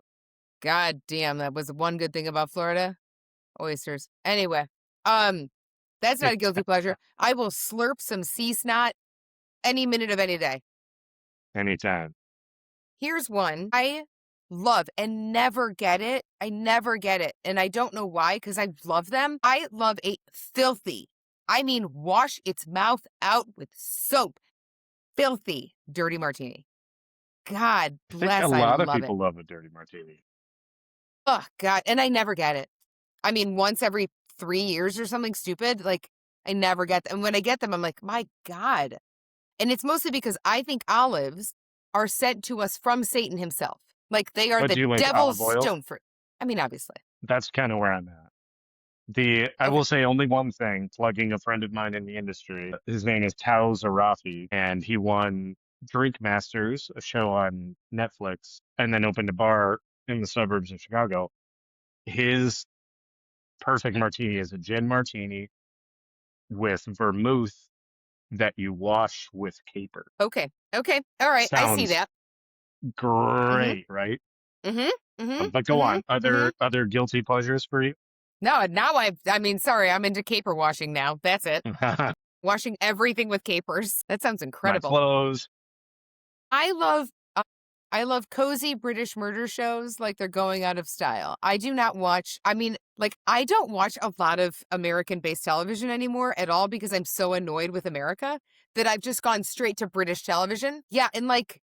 [SPEAKER 1] God damn, that was one good thing about Florida. Oysters. Anyway, um, that's not a guilty pleasure. I will slurp some sea snot any minute of any day.
[SPEAKER 2] Anytime.
[SPEAKER 1] Here's one I love and never get it. I never get it. And I don't know why, because I love them. I love a filthy, I mean, wash its mouth out with soap. Filthy dirty martini. God
[SPEAKER 2] I think a
[SPEAKER 1] bless, I
[SPEAKER 2] lot of
[SPEAKER 1] love it.
[SPEAKER 2] people love a dirty martini.
[SPEAKER 1] Oh, God. And I never get it. I mean, once every 3 years or something stupid. Like, I never get them. And when I get them, I'm like, my God. And it's mostly because I think olives are sent to us from Satan himself. Like, they are
[SPEAKER 2] But
[SPEAKER 1] the
[SPEAKER 2] do you like
[SPEAKER 1] devil's
[SPEAKER 2] olive oil?
[SPEAKER 1] stone fruit. I mean, obviously.
[SPEAKER 2] That's kind of where I'm at. I
[SPEAKER 1] Okay.
[SPEAKER 2] will say only one thing, plugging a friend of mine in the industry. His name is Tao Zarafi, and he won Drink Masters, a show on Netflix, and then opened a bar in the suburbs of Chicago. His perfect martini is a gin martini with vermouth that you wash with caper.
[SPEAKER 1] Okay. Okay. All right. I see
[SPEAKER 2] Sounds
[SPEAKER 1] that. Mm-hmm.
[SPEAKER 2] great, right?
[SPEAKER 1] Mm-hmm. Mm-hmm.
[SPEAKER 2] But go
[SPEAKER 1] Mm-hmm.
[SPEAKER 2] on.
[SPEAKER 1] Mm-hmm.
[SPEAKER 2] Other guilty pleasures for you?
[SPEAKER 1] No, now I mean, sorry, I'm into caper washing now. That's it. Washing everything with capers. That sounds
[SPEAKER 2] My
[SPEAKER 1] incredible.
[SPEAKER 2] clothes.
[SPEAKER 1] I love I love cozy British murder shows like they're going out of style. I do not watch, I mean, like I don't watch a lot of American-based television anymore at all because I'm so annoyed with America that I've just gone straight to British television. Yeah, and like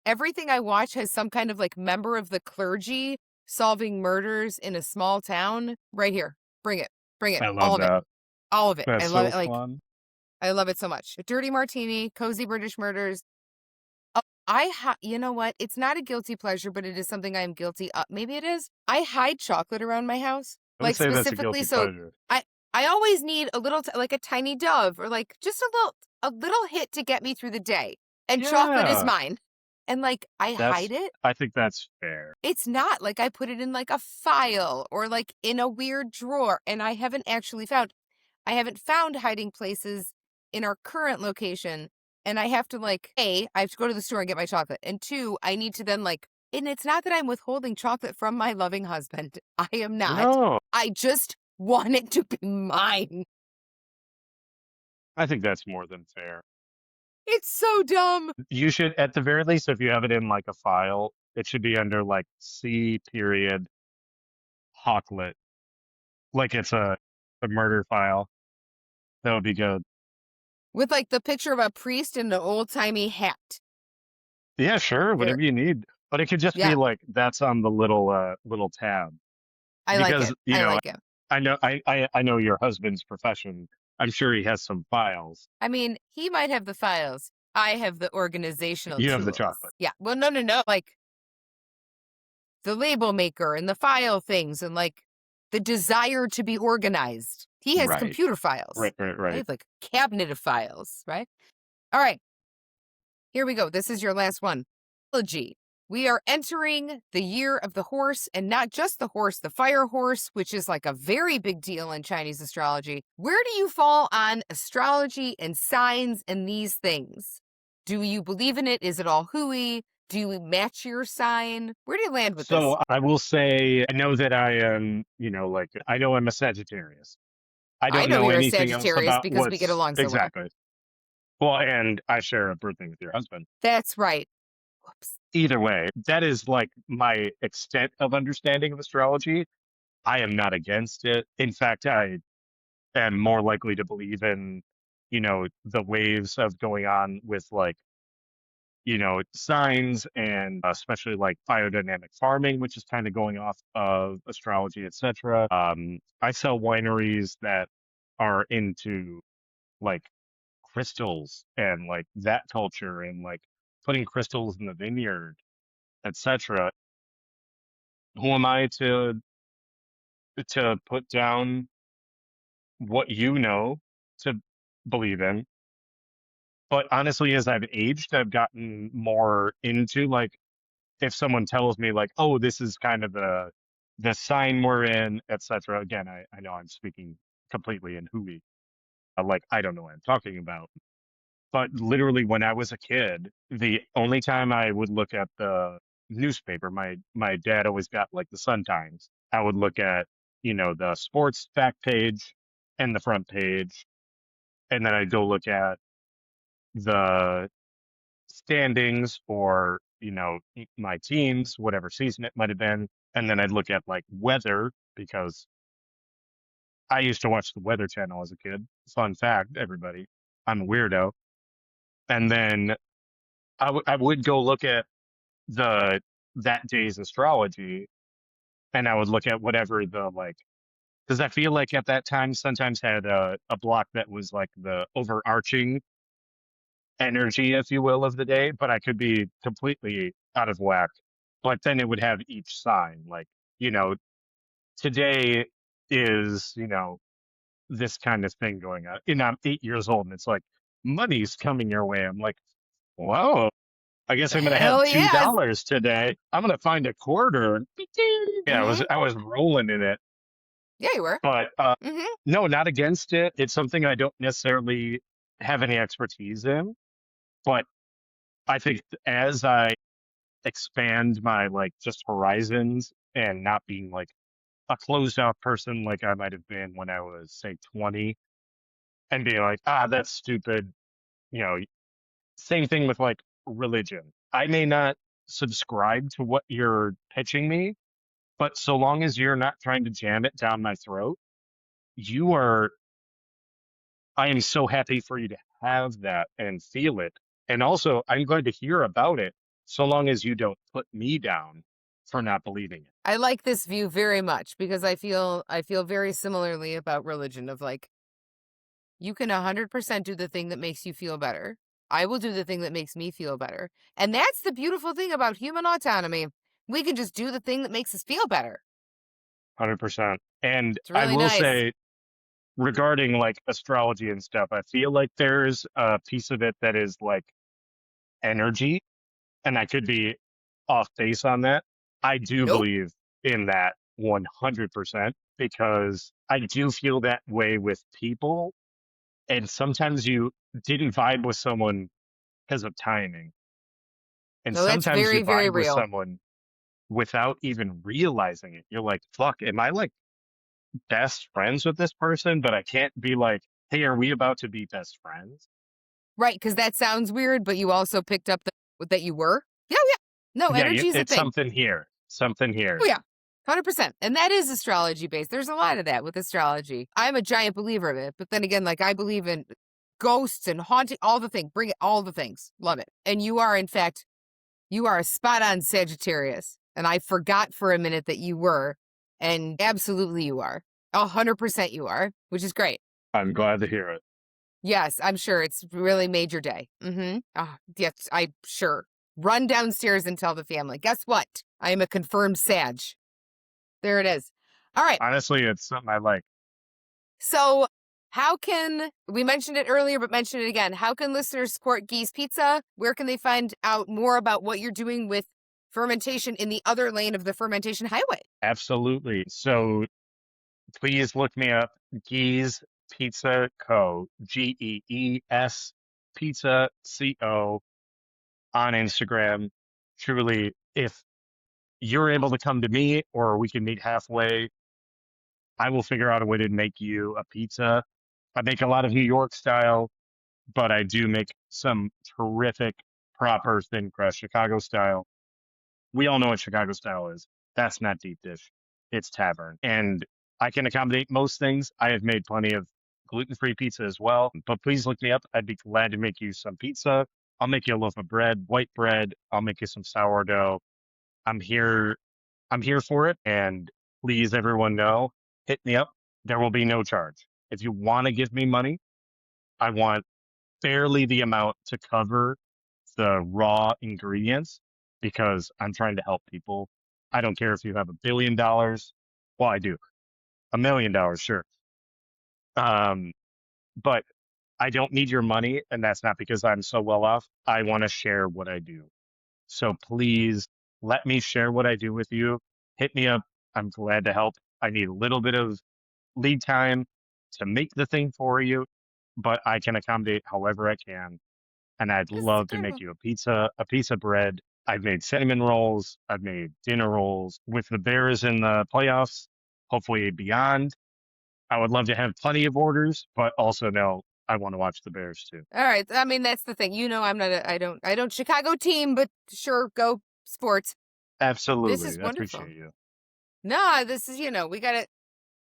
[SPEAKER 1] everything I watch has some kind of like member of the clergy solving murders in a small town. Right here. Bring it. Bring it.
[SPEAKER 2] I
[SPEAKER 1] All
[SPEAKER 2] love
[SPEAKER 1] of it.
[SPEAKER 2] that.
[SPEAKER 1] All of it. I
[SPEAKER 2] That's
[SPEAKER 1] love
[SPEAKER 2] so
[SPEAKER 1] it. Like
[SPEAKER 2] fun.
[SPEAKER 1] I love it so much. A dirty martini, cozy British murders. Oh, you know what? It's not a guilty pleasure, but it is something I am guilty of. Maybe it is. I hide chocolate around my house,
[SPEAKER 2] I would
[SPEAKER 1] like
[SPEAKER 2] say that's a
[SPEAKER 1] specifically.
[SPEAKER 2] guilty
[SPEAKER 1] So
[SPEAKER 2] pleasure.
[SPEAKER 1] I I always need a little, like a tiny dove, or like just a little hit to get me through the day. And chocolate is
[SPEAKER 2] Yeah,
[SPEAKER 1] mine. And like I hide it.
[SPEAKER 2] I think that's fair.
[SPEAKER 1] It's not like I put it in like a file or like in a weird drawer. And I haven't found hiding places in our current location. And I have to like, I have to go to the store and get my chocolate. And two, I need to then like, and it's not that I'm withholding chocolate from my loving husband. I am not.
[SPEAKER 2] No,
[SPEAKER 1] I just want it to be mine.
[SPEAKER 2] I think that's more than fair.
[SPEAKER 1] It's so dumb.
[SPEAKER 2] You should, at the very least, if you have it in like a file, it should be under like C period Hawklet, like it's a murder file. That would be good.
[SPEAKER 1] With like the picture of a priest in an old timey hat.
[SPEAKER 2] Yeah, sure,
[SPEAKER 1] There.
[SPEAKER 2] whatever you need. But it could just be
[SPEAKER 1] Yeah,
[SPEAKER 2] like that's on the little tab
[SPEAKER 1] I like
[SPEAKER 2] because
[SPEAKER 1] it. I like it.
[SPEAKER 2] I know your husband's profession. I'm sure he has some files.
[SPEAKER 1] I mean, he might have the files. I have the organizational
[SPEAKER 2] You have the
[SPEAKER 1] tools.
[SPEAKER 2] chocolate.
[SPEAKER 1] Yeah. Well, no, no, no. Like the label maker and the file things and like the desire to be organized. He has
[SPEAKER 2] Right.
[SPEAKER 1] computer files. I
[SPEAKER 2] Right.
[SPEAKER 1] have like a cabinet of files, right? All right. Here we go. This is your last one. Astrology. We are entering the year of the horse, and not just the horse, the fire horse, which is like a very big deal in Chinese astrology. Where do you fall on astrology and signs and these things? Do you believe in it? Is it all hooey? Do you match your sign? Where do you land with this?
[SPEAKER 2] So I will say, I know that I am, like, I know I'm a Sagittarius. I
[SPEAKER 1] I
[SPEAKER 2] don't
[SPEAKER 1] know
[SPEAKER 2] know
[SPEAKER 1] you're a
[SPEAKER 2] anything else
[SPEAKER 1] Sagittarius
[SPEAKER 2] about
[SPEAKER 1] because we get
[SPEAKER 2] what's
[SPEAKER 1] along so well.
[SPEAKER 2] exactly. Well, and I share a birthday with your husband.
[SPEAKER 1] That's right. Whoops.
[SPEAKER 2] Either way, that is like my extent of understanding of astrology. I am not against it. In fact, I am more likely to believe in, the waves of going on with like, signs and especially like biodynamic farming, which is kind of going off of astrology, etc. I sell wineries that are into like crystals and like that culture and like putting crystals in the vineyard, etc. Who am I to put down what to believe in? But honestly, as I've aged, I've gotten more into like if someone tells me like, oh, this is kind of the sign we're in, etc. Again, I know I'm speaking completely in hooey. Like I don't know what I'm talking about. But literally when I was a kid, the only time I would look at the newspaper, my dad always got like the Sun Times. I would look at, the sports fact page and the front page, and then I'd go look at the standings for, my teams, whatever season it might have been. And then I'd look at like weather because I used to watch the Weather Channel as a kid. Fun fact, everybody, I'm a weirdo. And then I would go look at the that day's astrology and I would look at whatever the like because I feel like at that time sometimes had a block that was like the overarching energy, if you will, of the day, but I could be completely out of whack. But then it would have each sign, like, you know, today is, this kind of thing going on. And I'm 8 years old and it's like, money's coming your way. I'm like, whoa, I guess I'm gonna have
[SPEAKER 1] Hell
[SPEAKER 2] two
[SPEAKER 1] yes.
[SPEAKER 2] dollars today. I'm gonna find a quarter. Yeah,
[SPEAKER 1] Mm-hmm.
[SPEAKER 2] I was rolling in it.
[SPEAKER 1] Yeah, you were.
[SPEAKER 2] But
[SPEAKER 1] Mm-hmm.
[SPEAKER 2] no, not against it. It's something I don't necessarily have any expertise in. But I think as I expand my like just horizons and not being like a closed off person like I might have been when I was say 20 and being like, that's stupid. You know, same thing with like religion. I may not subscribe to what you're pitching me, but so long as you're not trying to jam it down my throat, you are, I am so happy for you to have that and feel it. And also, I'm glad to hear about it so long as you don't put me down for not believing it.
[SPEAKER 1] I like this view very much because I feel very similarly about religion of like you can 100% do the thing that makes you feel better. I will do the thing that makes me feel better. And that's the beautiful thing about human autonomy. We can just do the thing that makes us feel better.
[SPEAKER 2] 100%. And
[SPEAKER 1] It's
[SPEAKER 2] I
[SPEAKER 1] really
[SPEAKER 2] will
[SPEAKER 1] nice.
[SPEAKER 2] say, regarding like astrology and stuff, I feel like there's a piece of it that is like energy, and I could be off base on that. I do
[SPEAKER 1] Nope.
[SPEAKER 2] believe in that 100% because I do feel that way with people. And sometimes you didn't vibe with someone because of timing. And
[SPEAKER 1] No, that's
[SPEAKER 2] sometimes you
[SPEAKER 1] very, very
[SPEAKER 2] vibe with
[SPEAKER 1] real.
[SPEAKER 2] someone without even realizing it. You're like, fuck, am I like best friends with this person? But I can't be like, hey, are we about to be best friends?
[SPEAKER 1] Right, because that sounds weird, but you also picked up that you were. Yeah, yeah. No,
[SPEAKER 2] Yeah,
[SPEAKER 1] energy is a
[SPEAKER 2] it's
[SPEAKER 1] thing.
[SPEAKER 2] something here, something
[SPEAKER 1] Oh,
[SPEAKER 2] here.
[SPEAKER 1] yeah. 100%. And that is astrology based. There's a lot of that with astrology. I'm a giant believer of it. But then again, like I believe in ghosts and haunting, all the things. Bring it, all the things. Love it. And you are, in fact, you are a spot on Sagittarius. And I forgot for a minute that you were. And absolutely you are. 100% you are, which is great.
[SPEAKER 2] I'm glad to hear it.
[SPEAKER 1] Yes, I'm sure it's really made your day. Mm-hmm. Yes, I'm sure. Run downstairs and tell the family. Guess what? I am a confirmed Sag. There it is. All right.
[SPEAKER 2] Honestly, it's something I like.
[SPEAKER 1] So, how can we mentioned it earlier, but mention it again? How can listeners support Geese Pizza? Where can they find out more about what you're doing with fermentation in the other lane of the fermentation highway.
[SPEAKER 2] Absolutely. So please look me up. Geese Pizza Co. GEES Pizza CO on Instagram. Truly, if you're able to come to me or we can meet halfway, I will figure out a way to make you a pizza. I make a lot of New York style, but I do make some terrific, proper thin crust Chicago style. We all know what Chicago style is. That's not deep dish. It's tavern. And I can accommodate most things. I have made plenty of gluten-free pizza as well. But please look me up. I'd be glad to make you some pizza. I'll make you a loaf of bread, white bread. I'll make you some sourdough. I'm here. I'm here for it. And please, everyone know, hit me up. There will be no charge. If you want to give me money, I want barely the amount to cover the raw ingredients because I'm trying to help people. I don't care if you have $1 billion. Well, I do. $1 million, sure. Um, but I don't need your money, and that's not because I'm so well off. I want to share what I do. So please let me share what I do with you. Hit me up. I'm glad to help. I need a little bit of lead time to make the thing for you, but I can accommodate however I can. And I'd
[SPEAKER 1] This is
[SPEAKER 2] love to make
[SPEAKER 1] incredible.
[SPEAKER 2] you a piece of bread. I've made cinnamon rolls. I've made dinner rolls with the Bears in the playoffs, hopefully beyond. I would love to have plenty of orders, but also know I want to watch the Bears too.
[SPEAKER 1] All right. I mean, that's the thing. I'm not I don't Chicago team, but sure, go sports. This is
[SPEAKER 2] Absolutely. I
[SPEAKER 1] wonderful.
[SPEAKER 2] appreciate you.
[SPEAKER 1] No, this is, we got a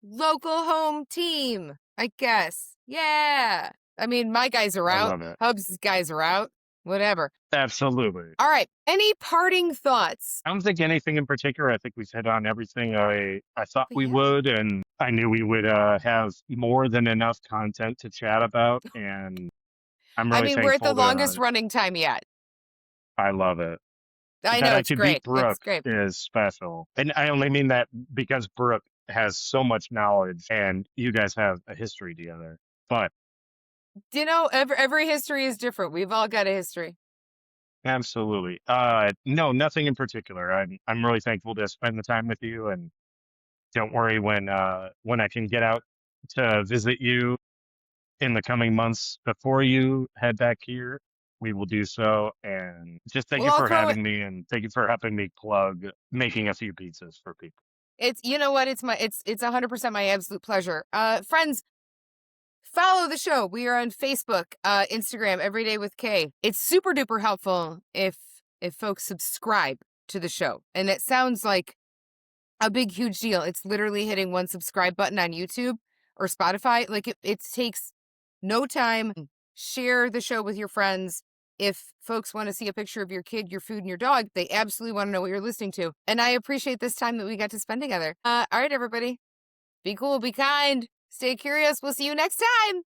[SPEAKER 1] local home team, I guess. Yeah. I mean, my guys are
[SPEAKER 2] I
[SPEAKER 1] out.
[SPEAKER 2] love it.
[SPEAKER 1] Hubs' guys are out. Whatever.
[SPEAKER 2] Absolutely.
[SPEAKER 1] All right. Any parting thoughts?
[SPEAKER 2] I don't think anything in particular. I think we've hit on everything I thought we
[SPEAKER 1] Yeah.
[SPEAKER 2] would, and I knew we would have more than enough content to chat about, and I'm
[SPEAKER 1] I
[SPEAKER 2] really
[SPEAKER 1] mean, we're at the
[SPEAKER 2] thankful
[SPEAKER 1] longest
[SPEAKER 2] to.
[SPEAKER 1] running time yet.
[SPEAKER 2] I love it.
[SPEAKER 1] I
[SPEAKER 2] That
[SPEAKER 1] know
[SPEAKER 2] I
[SPEAKER 1] it's
[SPEAKER 2] could beat
[SPEAKER 1] great. It's
[SPEAKER 2] Brooke
[SPEAKER 1] great.
[SPEAKER 2] is special. And I only mean that because Brooke has so much knowledge and you guys have a history together. But
[SPEAKER 1] Every history is different. We've all got a history.
[SPEAKER 2] absolutely. No, nothing in particular. I'm really thankful to spend the time with you, and don't worry when I can get out to visit you in the coming months before you head back here. We will do so. And just thank
[SPEAKER 1] Well,
[SPEAKER 2] you
[SPEAKER 1] I'll
[SPEAKER 2] for
[SPEAKER 1] throw it.
[SPEAKER 2] having me and thank you for helping me plug making a few pizzas for people.
[SPEAKER 1] It's you know what? It's 100% my absolute pleasure. Friends, follow the show. We are on Facebook, Instagram, Everyday with Kay. It's super duper helpful if folks subscribe to the show. And it sounds like a big, huge deal. It's literally hitting one subscribe button on YouTube or Spotify. Like it takes no time. Share the show with your friends. If folks want to see a picture of your kid, your food, and your dog, they absolutely want to know what you're listening to. And I appreciate this time that we got to spend together. All right, everybody. Be cool, be kind, stay curious. We'll see you next time.